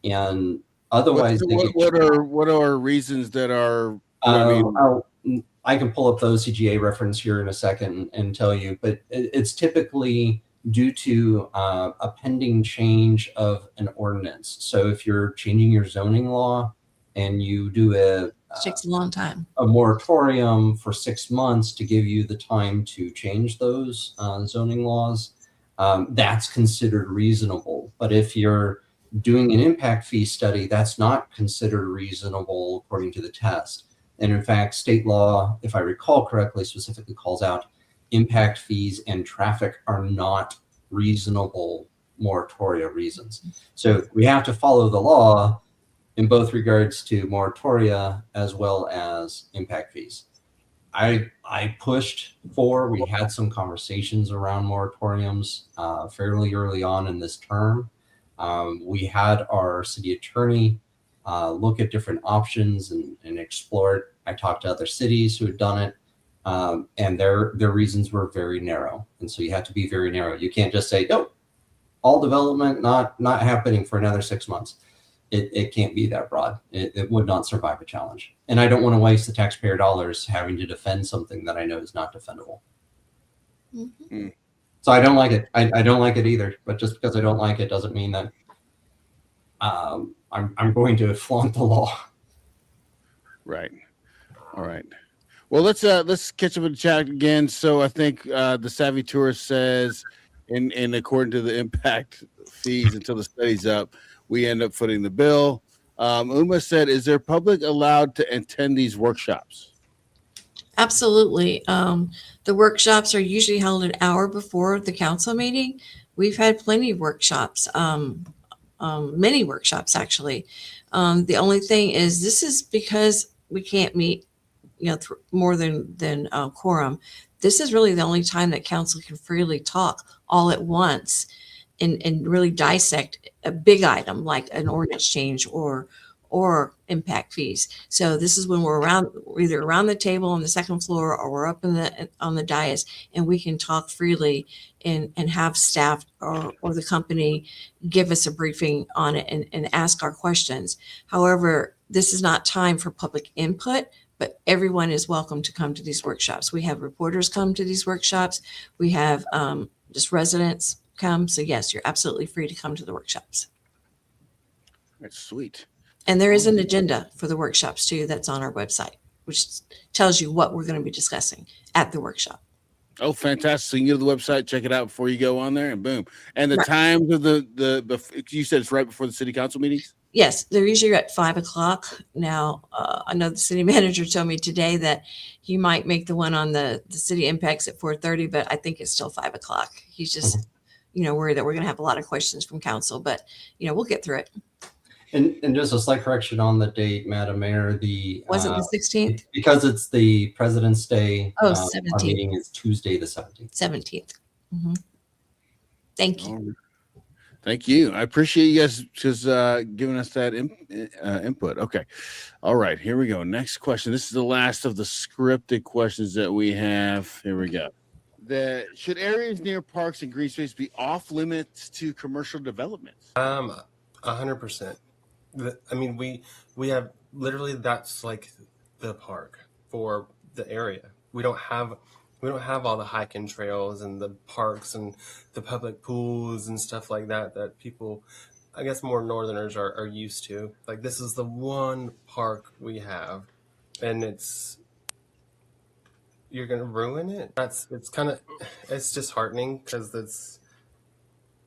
and otherwise what are reasons that are I can pull up the OCGA reference here in a second and tell you, but it's typically due to a pending change of an ordinance. So if you're changing your zoning law and you do It takes a long time. a moratorium for 6 months to give you the time to change those zoning laws, that's considered reasonable. But if you're doing an impact fee study, that's not considered reasonable according to the test. And in fact, state law, if I recall correctly, specifically calls out impact fees and traffic are not reasonable moratoria reasons. So we have to follow the law in both regards to moratoria as well as impact fees. I pushed for, we had some conversations around moratoriums fairly early on in this term. We had our city attorney look at different options and explore it. I talked to other cities who had done it, and their reasons were very narrow. And so you have to be very narrow. You can't just say, no, all development not happening for another 6 months. It can't be that broad. It would not survive a challenge. And I don't want to waste the taxpayer dollars having to defend something that I know is not defendable. So I don't like it. I don't like it either. But just because I don't like it doesn't mean that I'm going to flaunt the law. Right. All right. Well, let's catch up with the chat again. So I think the Savvy Tourist says, in according to the impact fees until the study's up, we end up footing the bill. Uma said, is there public allowed to attend these workshops? Absolutely. The workshops are usually held an hour before the council meeting. We've had plenty of workshops, many workshops actually. The only thing is this is because we can't meet, more than quorum. This is really the only time that council can freely talk all at once and really dissect a big item like an ordinance change or or impact fees. So this is when we're either around the table on the second floor or we're up on the dais, and we can talk freely and have staff or the company give us a briefing on it and ask our questions. However, this is not time for public input, but everyone is welcome to come to these workshops. We have reporters come to these workshops. We have just residents come. So yes, you're absolutely free to come to the workshops. That's sweet. And there is an agenda for the workshops too that's on our website, which tells you what we're going to be discussing at the workshop. Oh, fantastic. So you can go to the website, check it out before you go on there, and boom. And the Right. times of you said it's right before the city council meetings? Yes, they're usually at 5:00. Now, I know the city manager told me today that he might make the one on the city impacts at 4:30, but I think it's still 5:00. He's just, worried that we're going to have a lot of questions from council, but, we'll get through it. And just a slight correction on the date, Madam Mayor, Was it the 16th? because it's the President's Day. Oh, Our 17th. meeting is Tuesday the 17th. 17th. Mhm. Thank you. Thank you. I appreciate you guys just giving us that input. Okay. All right. Here we go. Next question. This is the last of the scripted questions that we have. Here we go. Should areas near parks and green space be off limits to commercial developments? 100%. I mean, we have literally, that's like the park for the area. We don't have all the hiking trails and the parks and the public pools and stuff like that people, I guess more northerners are used to. Like, this is the one park we have, and you're gonna ruin it. It's disheartening, because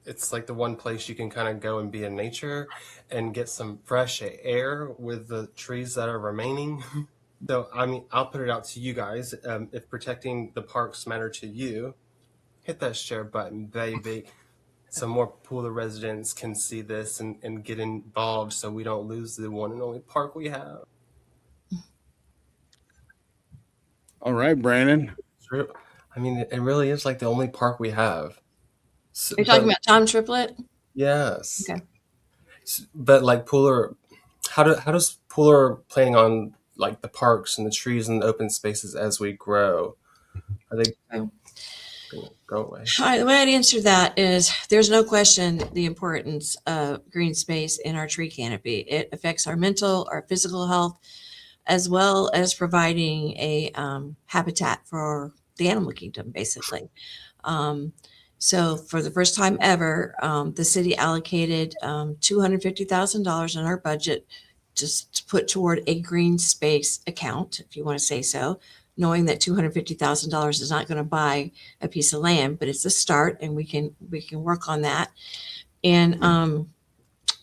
it's like the one place you can kind of go and be in nature and get some fresh air with the trees that are remaining. So, I mean, I'll put it out to you guys. If protecting the parks matter to you, hit that share button, baby. So more Pooler residents can see this and get involved, so we don't lose the one and only park we have. All right, Brandon. True. I mean, it really is like the only park we have. So, Are you talking about Tom Triplett? Yes. Okay. But like Pooler, how does Pooler planning on like the parks and the trees and the open spaces as we grow? Are they going to go away? All right, the way I'd answer that is there's no question the importance of green space in our tree canopy. It affects our mental, our physical health, as well as providing a habitat for the animal kingdom, basically. So for the first time ever, the city allocated $250,000 in our budget just to put toward a green space account, if you want to say so, knowing that $250,000 is not going to buy a piece of land, but it's a start, and we can work on that. And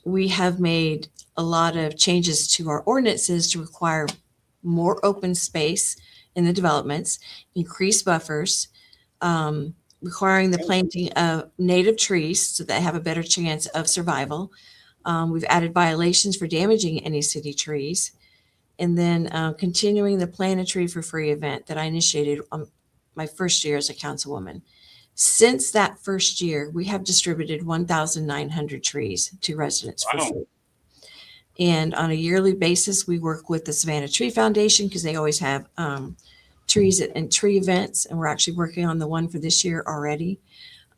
we have made a lot of changes to our ordinances to require more open space in the developments, increase buffers, requiring the planting of native trees so that they have a better chance of survival. We've added violations for damaging any city trees. And then continuing the Plant a Tree for Free event that I initiated on my first year as a councilwoman. Since that first year, we have distributed 1,900 trees to residents for free. And on a yearly basis, we work with the Savannah Tree Foundation because they always have trees and tree events, and we're actually working on the one for this year already.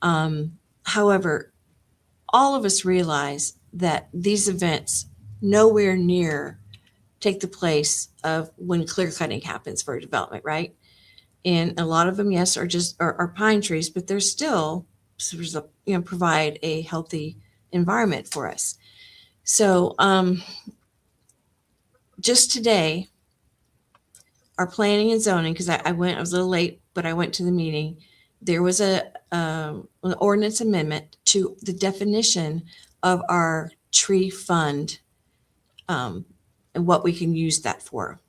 However, all of us realize that these events nowhere near take the place of when clear cutting happens for a development, right? And a lot of them, yes, are pine trees, but they're still provide a healthy environment for us. So just today, our planning and zoning, because I was a little late, but I went to the meeting. There was an ordinance amendment to the definition of our tree fund and what we can use that for.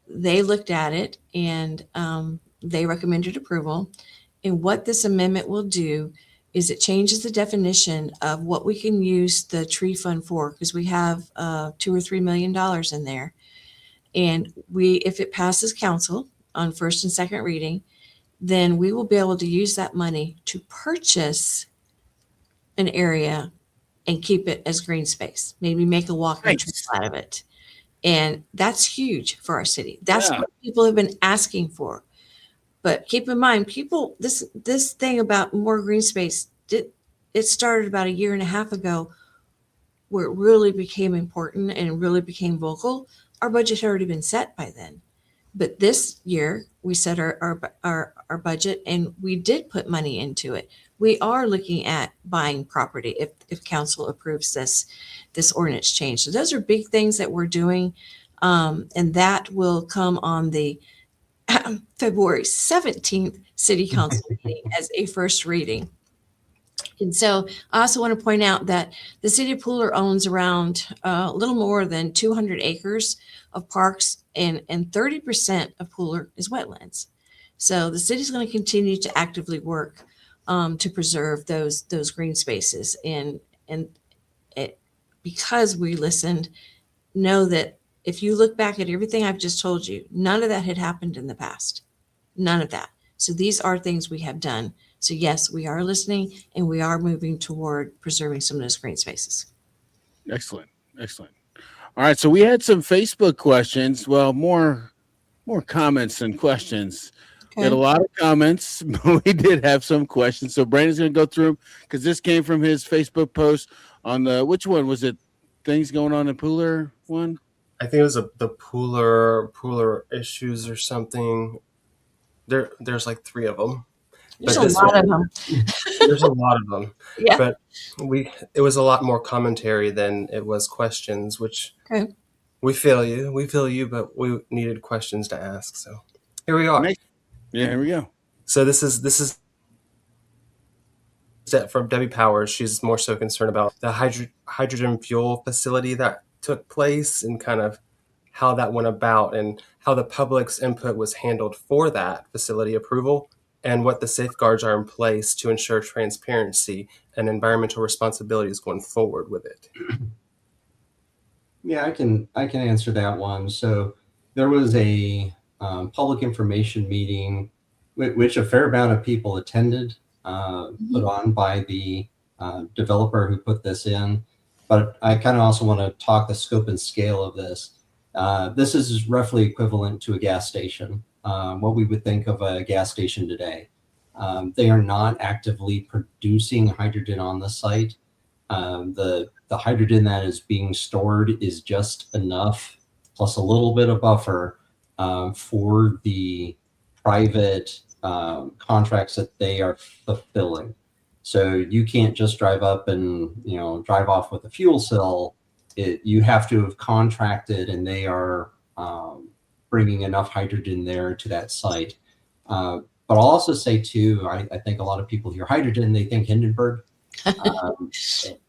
They looked at it and they recommended approval. And what this amendment will do is it changes the definition of what we can use the tree fund for, because we have $2 or $3 million in there. And if it passes council on first and second reading, then we will be able to use that money to purchase an area and keep it as green space. Maybe make a walking trail Nice. out of it. And that's huge for our city. That's Yeah. what people have been asking for. But keep in mind, people, this thing about more green space, it started about a year and a half ago where it really became important and really became vocal. Our budget had already been set by then. But this year we set our budget and we did put money into it. We are looking at buying property if council approves this ordinance change. So those are big things that we're doing. And that will come on the February 17th City Council meeting as a first reading. And so I also want to point out that the city of Pooler owns around a little more than 200 acres of parks, and 30% of Pooler is wetlands. So the city's going to continue to actively work to preserve those green spaces. And it, because we listened, know that if you look back at everything I've just told you, none of that had happened in the past. None of that. So these are things we have done. So yes, we are listening and we are moving toward preserving some of those green spaces. Excellent. Excellent. All right. So we had some Facebook questions. Well, more comments than questions. We had a lot of comments, but we did have some questions. So Brandon's going to go through them because this came from his Facebook post on which one was it? Things going on in Pooler one? I think it was the Pooler issues or something. There's like 3 of them. There's a lot of them. There's a lot of them. Yeah. But it was a lot more commentary than it was questions, which we feel you, but we needed questions to ask. So here we are. Yeah, here we go. So this is from Debbie Powers. She's more so concerned about the hydrogen fuel facility that took place and kind of how that went about and how the public's input was handled for that facility approval and what the safeguards are in place to ensure transparency and environmental responsibilities going forward with it. Yeah, I can answer that one. So there was a public information meeting which a fair amount of people attended, put on by the developer who put this in. But I kind of also want to talk the scope and scale of this. This is roughly equivalent to a gas station, what we would think of a gas station today. They are not actively producing hydrogen on the site. The hydrogen that is being stored is just enough, plus a little bit of buffer, for the private contracts that they are fulfilling. So you can't just drive up and drive off with a fuel cell. You have to have contracted, and they are bringing enough hydrogen there to that site. But I'll also say too, I think a lot of people hear hydrogen, they think Hindenburg.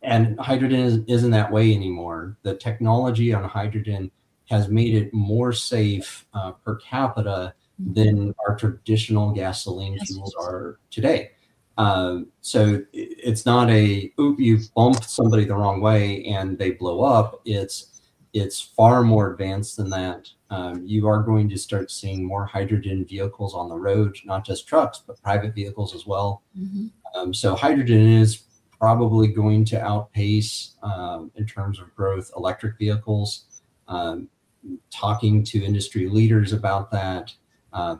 And hydrogen isn't that way anymore. The technology on hydrogen has made it more safe per capita than our traditional gasoline fuels are today. So it's not you bump somebody the wrong way and they blow up. It's far more advanced than that. You are going to start seeing more hydrogen vehicles on the road, not just trucks, but private vehicles as well. So hydrogen is probably going to outpace, in terms of growth, electric vehicles. Talking to industry leaders about that,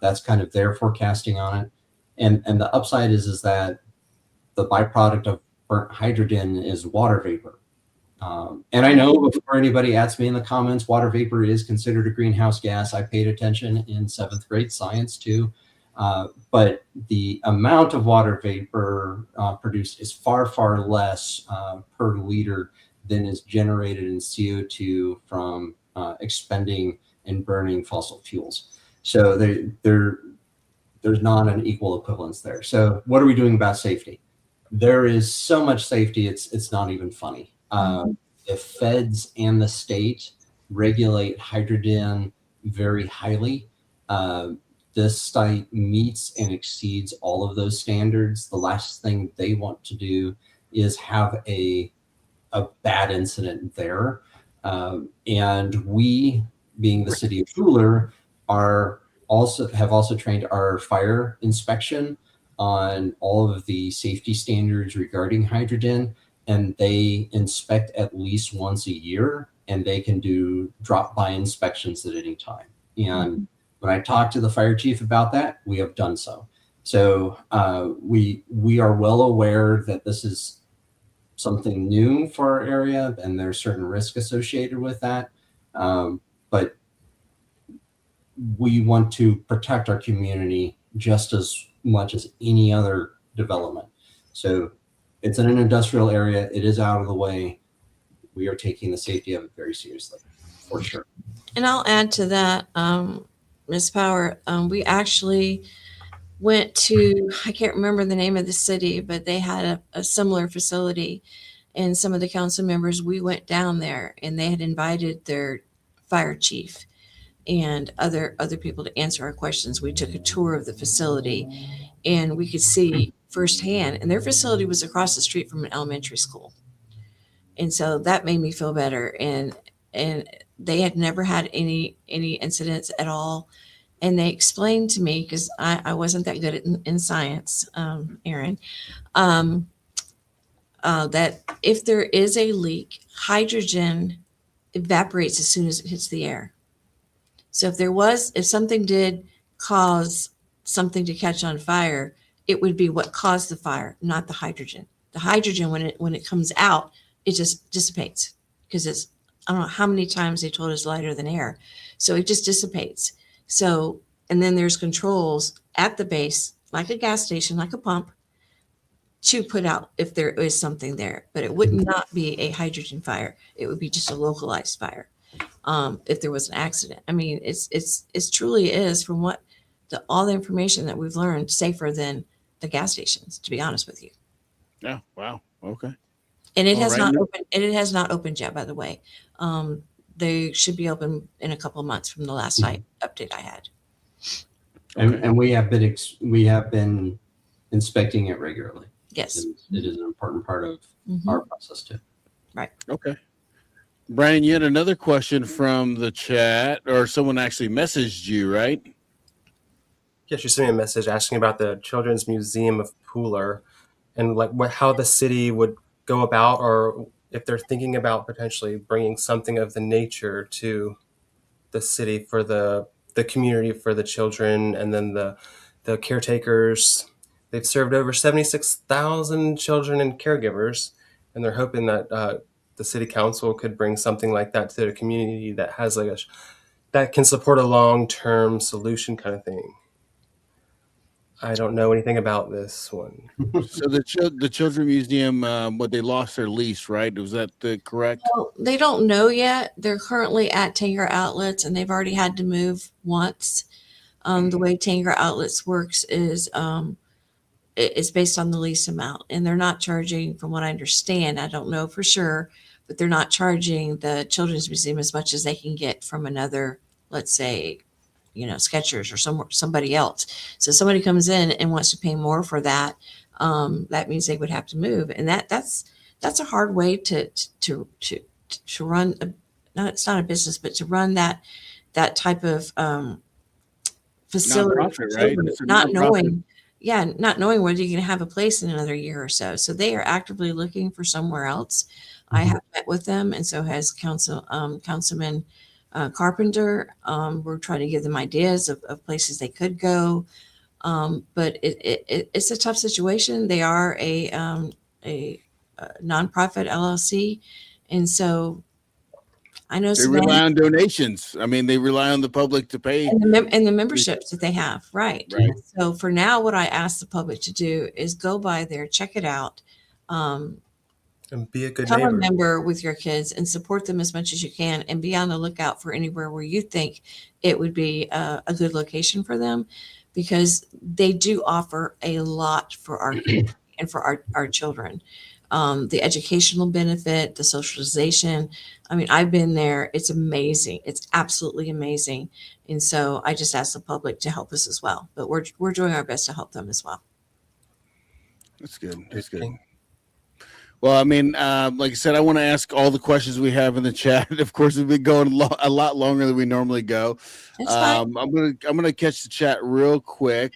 that's kind of their forecasting on it. And the upside is that the byproduct of burnt hydrogen is water vapor. And I know before anybody asks me in the comments, water vapor is considered a greenhouse gas. I paid attention in 7th grade science too. But the amount of water vapor produced is far, far less per liter than is generated in CO2 from expending and burning fossil fuels. So there's not an equal equivalence there. So what are we doing about safety? There is so much safety, it's not even funny. The feds and the state regulate hydrogen very highly. This site meets and exceeds all of those standards. The last thing they want to do is have a bad incident there. And we, being the city of Pooler, have also trained our fire inspection on all of the safety standards regarding hydrogen. and they inspect at least once a year, and they can do drop-by inspections at any time. And when I talked to the fire chief about that, we have done so. So we are well aware that this is something new for our area, and there's certain risk associated with that. But we want to protect our community just as much as any other development. So it's in an industrial area. It is out of the way. We are taking the safety of it very seriously, for sure. And I'll add to that, Ms. Power, we actually went to, I can't remember the name of the city, but they had a similar facility. And some of the council members, we went down there and they had invited their fire chief and other people to answer our questions. We took a tour of the facility and we could see firsthand, and their facility was across the street from an elementary school. And so that made me feel better. And they had never had any incidents at all. And they explained to me, because I wasn't that good in science, Aaron, that if there is a leak, hydrogen evaporates as soon as it hits the air. So if something did cause something to catch on fire, it would be what caused the fire, not the hydrogen. The hydrogen, when it comes out, it just dissipates, because it's, I don't know how many times they told us, lighter than air. So it just dissipates. So, and then there's controls at the base, like a gas station, like a pump, to put out if there is something there. But it would not be a hydrogen fire. It would be just a localized fire. If there was an accident. I mean, it's truly is, from what all the information that we've learned, safer than the gas stations, to be honest with you. Yeah. Wow. Okay. And it All has right. not opened. It has not opened yet, by the way. They should be open in a couple of months from the last update I had. And we have been inspecting it regularly. Yes. It is an important part of our process too. Right. Okay. Brian, you had another question from the chat, or someone actually messaged you, right? Yeah, she sent me a message asking about the Children's Museum of Pooler and like how the city would go about, or if they're thinking about potentially bringing something of the nature to the city for the community, for the children, and then the caretakers. They've served over 76,000 children and caregivers, and they're hoping that the city council could bring something like that to the community that has that can support a long-term solution kind of thing. I don't know anything about this one. So the Children's Museum, they lost their lease, right? Was that correct? Well, they don't know yet. They're currently at Tanger Outlets, and they've already had to move once. The way Tanger Outlets works is it's based on the lease amount, and they're not charging, from what I understand, I don't know for sure, but they're not charging the Children's Museum as much as they can get from another, let's say, Skechers or somebody else. So somebody comes in and wants to pay more for that. That means they would have to move, and that's a hard way to run. It's not a business, but to run that type of facility, Nonprofit, right? not knowing whether you can have a place in another year or so. So they are actively looking for somewhere else. I have met with them, and so has Councilman Carpenter. We're trying to give them ideas of places they could go. But it's a tough situation. They are a nonprofit LLC. And so I know they rely on donations. I mean, they rely on the public to pay. And the memberships that they have. Right. So for now, what I ask the public to do is go by there, check it out. And be a good Become neighbor. a member with your kids and support them as much as you can, and be on the lookout for anywhere where you think it would be a good location for them, because they do offer a lot for our kids and for our children. The educational benefit, the socialization. I mean, I've been there. It's amazing. It's absolutely amazing. And so I just ask the public to help us as well, but we're doing our best to help them as well. That's good. That's good. Well, I mean, like I said, I want to ask all the questions we have in the chat. Of course, we've been going a lot longer than we normally go. That's fine. I'm gonna catch the chat real quick.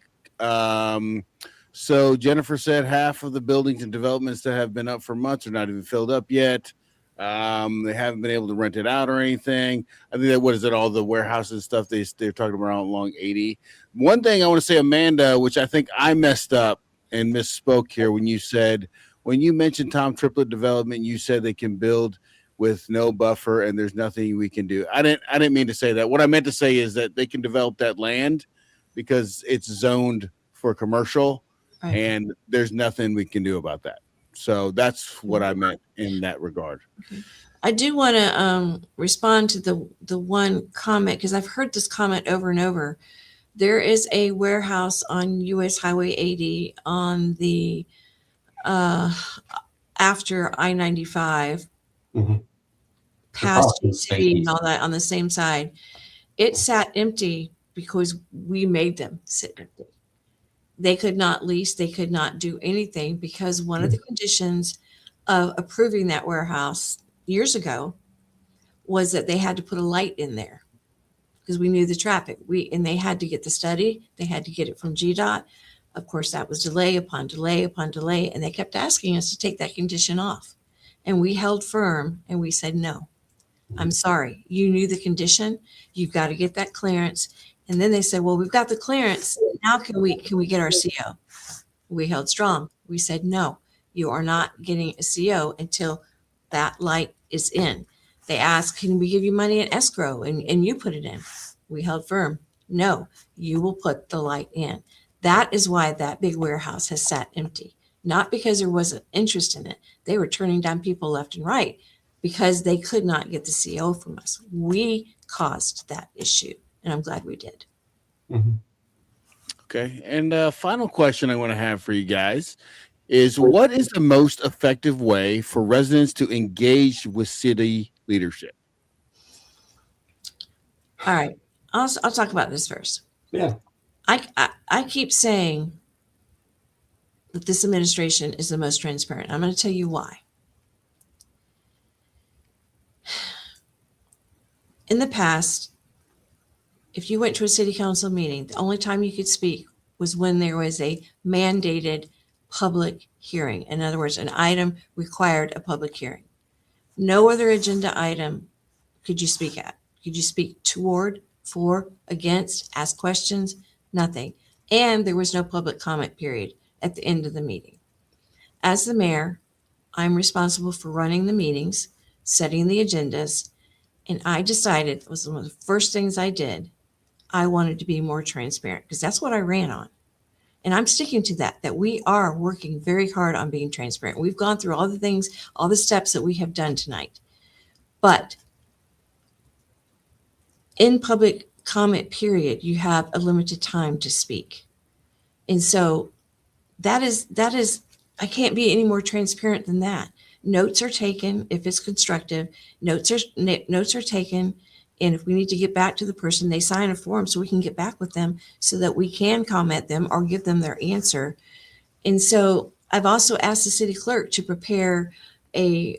So Jennifer said half of the buildings and developments that have been up for months are not even filled up yet. They haven't been able to rent it out or anything. I think that, what is it, all the warehouses and stuff they're talking about along 80. One thing I want to say, Amanda, which I think I messed up and misspoke here when you mentioned Tom Triplett Development, you said they can build with no buffer and there's nothing we can do. I didn't mean to say that. What I meant to say is that they can develop that land because it's zoned for commercial, Right. and there's nothing we can do about that. So that's what I meant in that regard. I do want to respond to the one comment, because I've heard this comment over and over. There is a warehouse on US Highway 80 on the after I-95, Mhm. past Across from GC and Safety's. all that on the same side. It sat empty because we made them sit empty. They could not lease, they could not do anything, because one of the conditions of approving that warehouse years ago was that they had to put a light in there because we knew the traffic. And they had to get the study, they had to get it from GDOT. Of course, that was delay upon delay upon delay, and they kept asking us to take that condition off. And we held firm and we said, no, I'm sorry. You knew the condition. You've got to get that clearance. And then they said, well, we've got the clearance. Now can we get our CO? We held strong. We said, no, you are not getting a CO until that light is in. They asked, can we give you money in escrow? And you put it in. We held firm. No, you will put the light in. That is why that big warehouse has sat empty. Not because there wasn't interest in it. They were turning down people left and right because they could not get the CO from us. We caused that issue, and I'm glad we did. Mhm. Okay. And final question I want to have for you guys is, what is the most effective way for residents to engage with city leadership? All right. I'll talk about this first. Yeah. I keep saying that this administration is the most transparent. I'm going to tell you why. In the past, if you went to a city council meeting, the only time you could speak was when there was a mandated public hearing. In other words, an item required a public hearing. No other agenda item could you speak at. Could you speak toward, for, against, ask questions? Nothing. And there was no public comment period at the end of the meeting. As the mayor, I'm responsible for running the meetings, setting the agendas, and I decided, it was one of the first things I did, I wanted to be more transparent because that's what I ran on. And I'm sticking to that we are working very hard on being transparent. We've gone through all the things, all the steps that we have done tonight. But in public comment period, you have a limited time to speak. And so that is, I can't be any more transparent than that. Notes are taken if it's constructive. Notes are taken, and if we need to get back to the person, they sign a form so we can get back with them so that we can comment them or give them their answer. And so I've also asked the city clerk to prepare a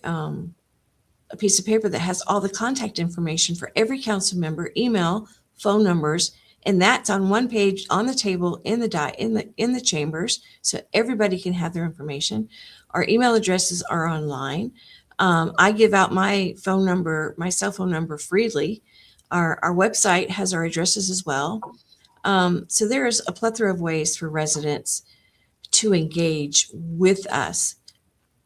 piece of paper that has all the contact information for every council member, email, phone numbers, and that's on one page on the table in the chambers, so everybody can have their information. Our email addresses are online. I give out my phone number, my cell phone number freely. Our website has our addresses as well. So there's a plethora of ways for residents to engage with us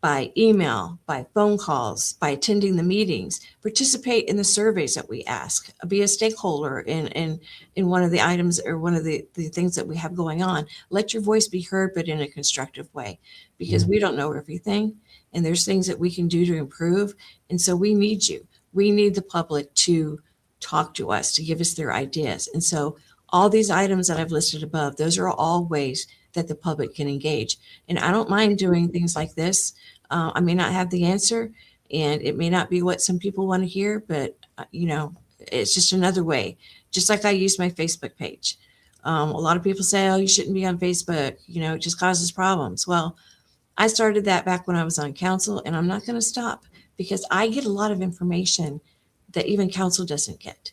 by email, by phone calls, by attending the meetings, participate in the surveys that we ask, be a stakeholder in one of the items or one of the things that we have going on. Let your voice be heard, but in a constructive way, because we don't know everything and there's things that we can do to improve. And so we need you. We need the public to talk to us, to give us their ideas. And so all these items that I've listed above, those are all ways that the public can engage. And I don't mind doing things like this. I may not have the answer and it may not be what some people want to hear, but it's just another way. Just like I use my Facebook page. A lot of people say, oh, you shouldn't be on Facebook. It just causes problems. Well, I started that back when I was on council, and I'm not going to stop because I get a lot of information that even council doesn't get.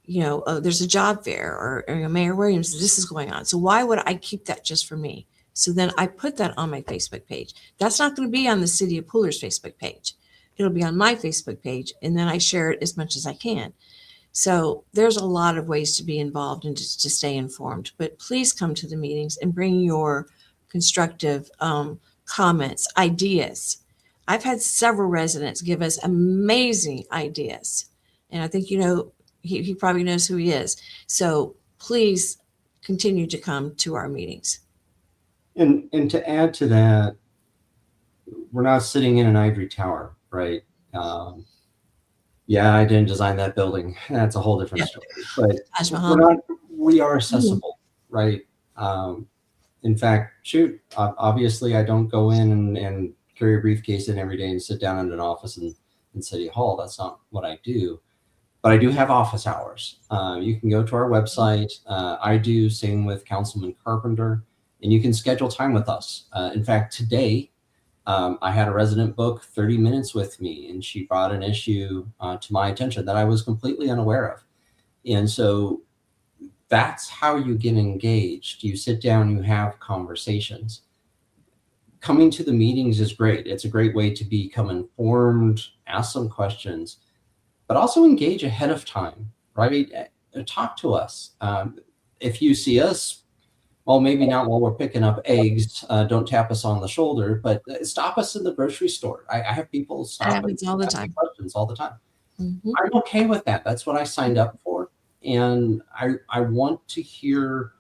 There's a job fair or Mayor Williams, this is going on. So why would I keep that just for me? So then I put that on my Facebook page. That's not going to be on the City of Pooler's Facebook page. It'll be on my Facebook page, and then I share it as much as I can. So there's a lot of ways to be involved and just to stay informed. But please come to the meetings and bring your constructive comments, ideas. I've had several residents give us amazing ideas. And I think, he probably knows who he is. So please continue to come to our meetings. And to add to that, we're not sitting in an ivory tower, right? Yeah, I didn't design that building. That's a whole different story. But we are accessible, right? In fact, obviously I don't go in and carry a briefcase in every day and sit down in an office in City Hall. That's not what I do. But I do have office hours. You can go to our website. I do, same with Councilman Carpenter, and you can schedule time with us. In fact, today, I had a resident book 30 minutes with me, and she brought an issue to my attention that I was completely unaware of. And so that's how you get engaged. You sit down, you have conversations. Coming to the meetings is great. It's a great way to become informed, ask some questions, but also engage ahead of time, right? Talk to us. If you see us, well, maybe not while we're picking up eggs, don't tap us on the shoulder, but stop us in the grocery store. I have people stop and all the ask time. questions all the time. Mm-hmm. I'm okay with that. That's what I signed up for. And I want to hear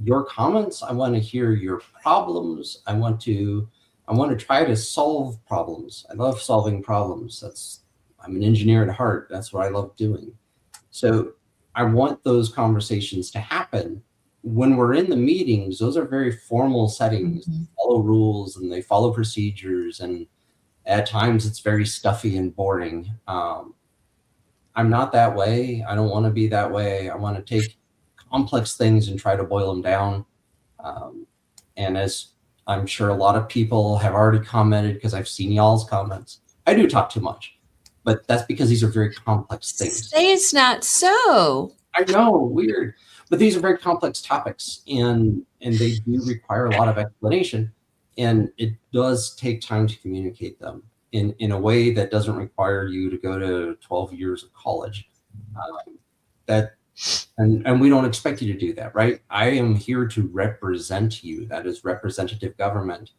your comments. I want to hear your problems. I want to try to solve problems. I love solving problems. I'm an engineer at heart. That's what I love doing. So I want those conversations to happen. When we're in the meetings, those are very formal settings. Mm-hmm. They follow rules and they follow procedures. And at times it's very stuffy and boring. I'm not that way. I don't want to be that way. I want to take complex things and try to boil them down. And as I'm sure a lot of people have already commented, because I've seen y'all's comments, I do talk too much, but that's because these are very complex things. Say it's not so. I know, weird, but these are very complex topics, and they do require a lot of explanation, and it does take time to communicate them in a way that doesn't require you to go to 12 years of college. And we don't expect you to do that, right? I am here to represent you. That is representative government.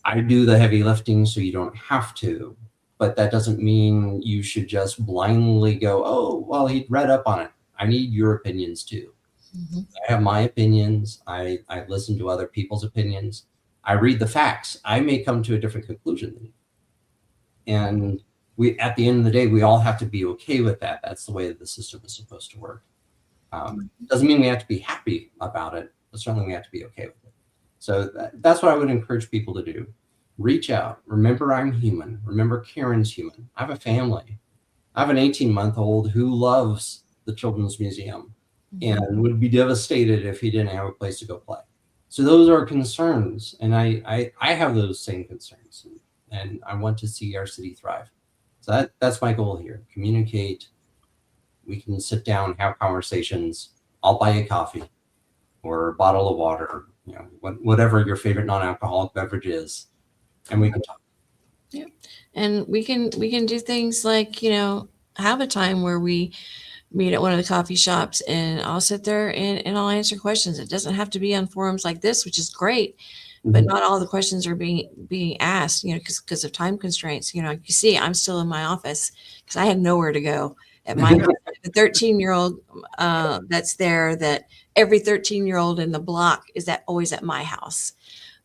I do the heavy lifting so you don't have to, but that doesn't mean you should just blindly go, oh, well, he read up on it. I need your opinions too. Mm-hmm. I have my opinions. I listen to other people's opinions. I read the facts. I may come to a different conclusion than you. And at the end of the day, we all have to be okay with that. That's the way that the system is supposed to work. Doesn't mean we have to be happy about it, but certainly we have to be okay with it. So that's what I would encourage people to do. Reach out. Remember, I'm human. Remember, Karen's human. I have a family. I have an 18-month-old who loves the Children's Museum and would be devastated if he didn't have a place to go play. So those are concerns, and I have those same concerns, and I want to see our city thrive. So that's my goal here. Communicate. We can sit down, have conversations. I'll buy you coffee or a bottle of water, whatever your favorite non-alcoholic beverage is, and we can talk. Yeah, and we can do things like have a time where we meet at one of the coffee shops, and I'll sit there and I'll answer questions. It doesn't have to be on forums like this, which is great, but not all the questions are being asked, because of time constraints. You see, I'm still in my office because I had nowhere to go. At my the 13-year-old that's there, that every 13-year-old in the block is always at my house.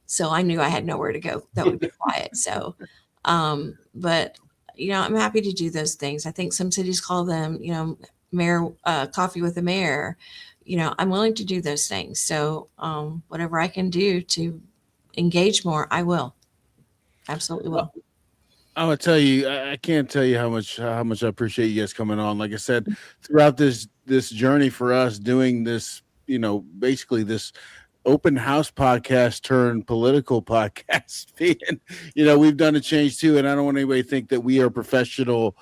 So I knew I had nowhere to go that would be quiet. So, but I'm happy to do those things. I think some cities call them, mayor coffee with the mayor. I'm willing to do those things. So whatever I can do to engage more, I will. Absolutely will. I'm gonna tell you, I can't tell you how much I appreciate you guys coming on. Like I said, throughout this journey for us doing this, basically this open house podcast turned political podcast. We've done a change too, and I don't want anybody to think that we are professional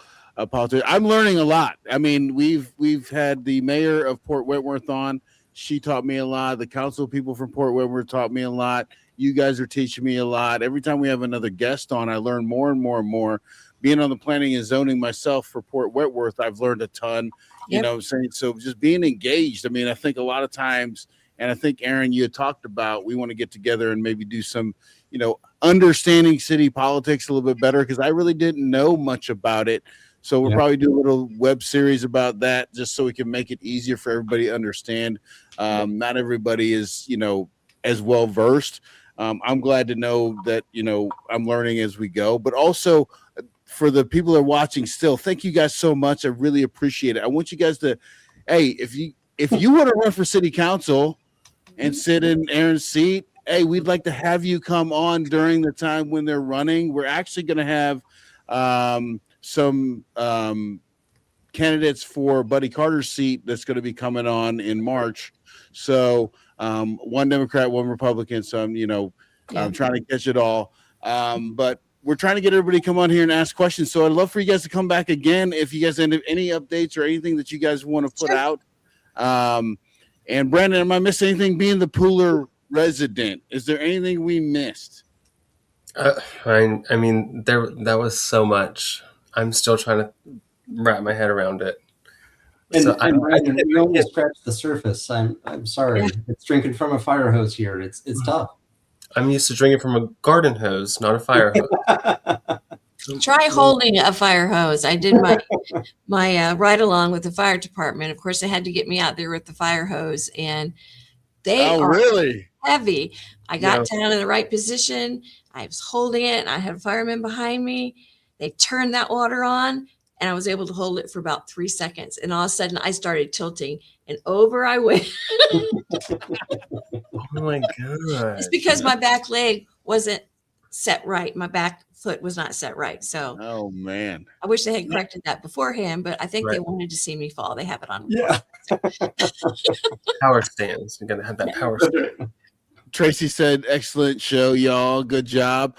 politicians. I'm learning a lot. I mean, we've had the mayor of Port Wentworth on. She taught me a lot. The council people from Port Wentworth taught me a lot. You guys are teaching me a lot. Every time we have another guest on, I learn more and more and more. Being on the planning and zoning myself for Port Wentworth, I've learned a ton. You Yep. know what I'm saying? So just being engaged. I mean, I think a lot of times, and I think, Aaron, you had talked about, we want to get together and maybe do some, understanding city politics a little bit better, because I really didn't know much about it. So we'll probably do a little web series about that, just so we can make it easier for everybody to understand. Not everybody is, as well versed. I'm glad to know that, I'm learning as we go, but also for the people that are watching still, thank you guys so much. I really appreciate it. I want you guys to, hey, if you want to run for city council and sit in Aaron's seat, hey, we'd like to have you come on during the time when they're running. We're actually going to have some candidates for Buddy Carter's seat that's going to be coming on in March. So one Democrat, one Republican. So I'm trying to catch it all. But we're trying to get everybody to come on here and ask questions. So I'd love for you guys to come back again if you guys have any updates or anything that you guys want to put out. And Brandon, am I missing anything? Being the Pooler resident, is there anything we missed? I mean, that was so much. I'm still trying to wrap my head around it. And, So and Brandon, we only scratched the surface. I'm sorry. It's drinking from a fire hose here. It's tough. I'm used to drinking from a garden hose, not a fire hose. Try holding a fire hose. I did my ride along with the fire department. Of course, they had to get me out there with the fire hose, and they are really heavy. I got down in the right position. I was holding it, and I had a fireman behind me. They turned that water on, and I was able to hold it for about 3 seconds. And all of a sudden, I started tilting, and over I went. Oh my god! It's because my back leg wasn't set right. My back foot was not set right. So, oh man, I wish they had corrected that beforehand, but I think they wanted to see me fall. They have it on. Yeah. Power stands. You're gonna have that power stand. Tracy said, "Excellent show, y'all. Good job."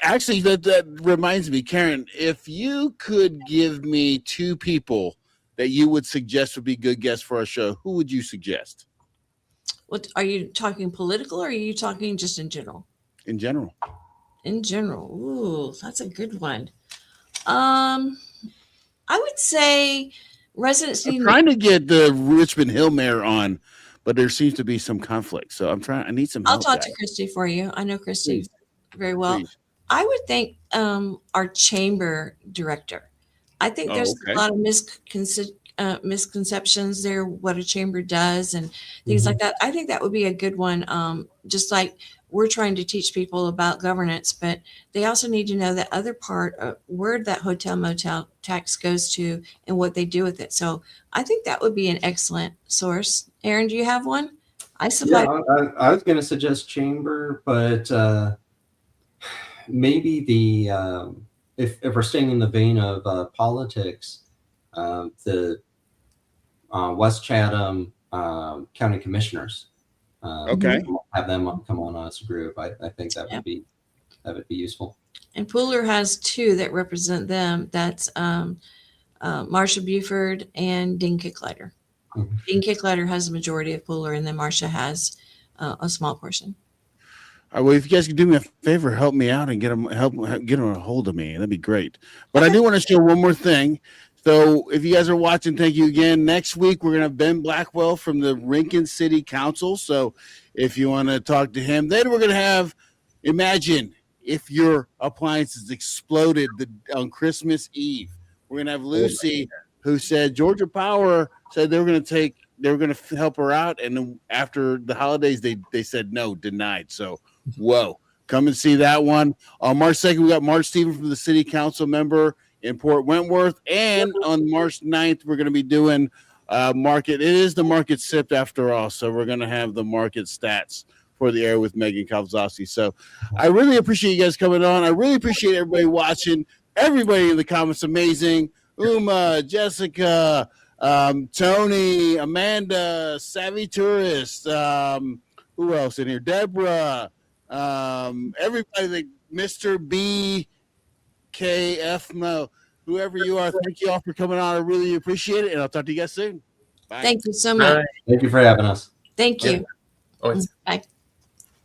Actually, that reminds me, Karen, if you could give me 2 people that you would suggest would be good guests for our show, who would you suggest? What are you talking political, or are you talking just in general? In general. In general. Ooh, that's a good one. I would say residents need. I'm trying to get the Richmond Hill mayor on, but there seems to be some conflict. So I need some help. I'll talk to Christy for you. I know Christy very well. Please. I would think our chamber director. I think there's a lot of misconceptions there, what a chamber does and things like that. I think that would be a good one. Just like we're trying to teach people about governance, but they also need to know that other part of where that hotel motel tax goes to and what they do with it. So I think that would be an excellent source. Aaron, do you have one? I was going to suggest chamber, but maybe the if we're staying in the vein of politics, the West Chatham County Commissioners. Have them come on as a group. I think that would be useful. And Pooler has 2 that represent them. That's Marcia Buford and Dean Kicklighter. Mm-hmm. Dean Kicklighter has the majority of Pooler, and then Marcia has a small portion. All right, well, if you guys could do me a favor, help me out and get them a hold of me. That'd be great. But I do want to share one more thing. So if you guys are watching, thank you again. Next week, we're going to have Ben Blackwell from the Rincon City Council. So if you want to talk to him, then we're going to have, imagine if your appliances exploded on Christmas Eve. We're going to have Lucy, who said Georgia Power said they were going to help her out. And then after the holidays, they said no, denied. So, whoa, come and see that one. On March 2nd, we got Mark Stevens from the city council member in Port Wentworth. And on March 9th, we're going to be doing market. It is the market SIP after all. So we're going to have the market stats for the air with Megan Kalzowski. So I really appreciate you guys coming on. I really appreciate everybody watching. Everybody in the comments, amazing. Uma, Jessica, Tony, Amanda, Savvy Tourist, who else in here? Deborah, everybody, Mr. B, KF Mo, whoever you are, thank you all for coming on. I really appreciate it, and I'll talk to you guys soon. Bye. Thank you so much. Thank you for having us. Thank you. Always. Bye.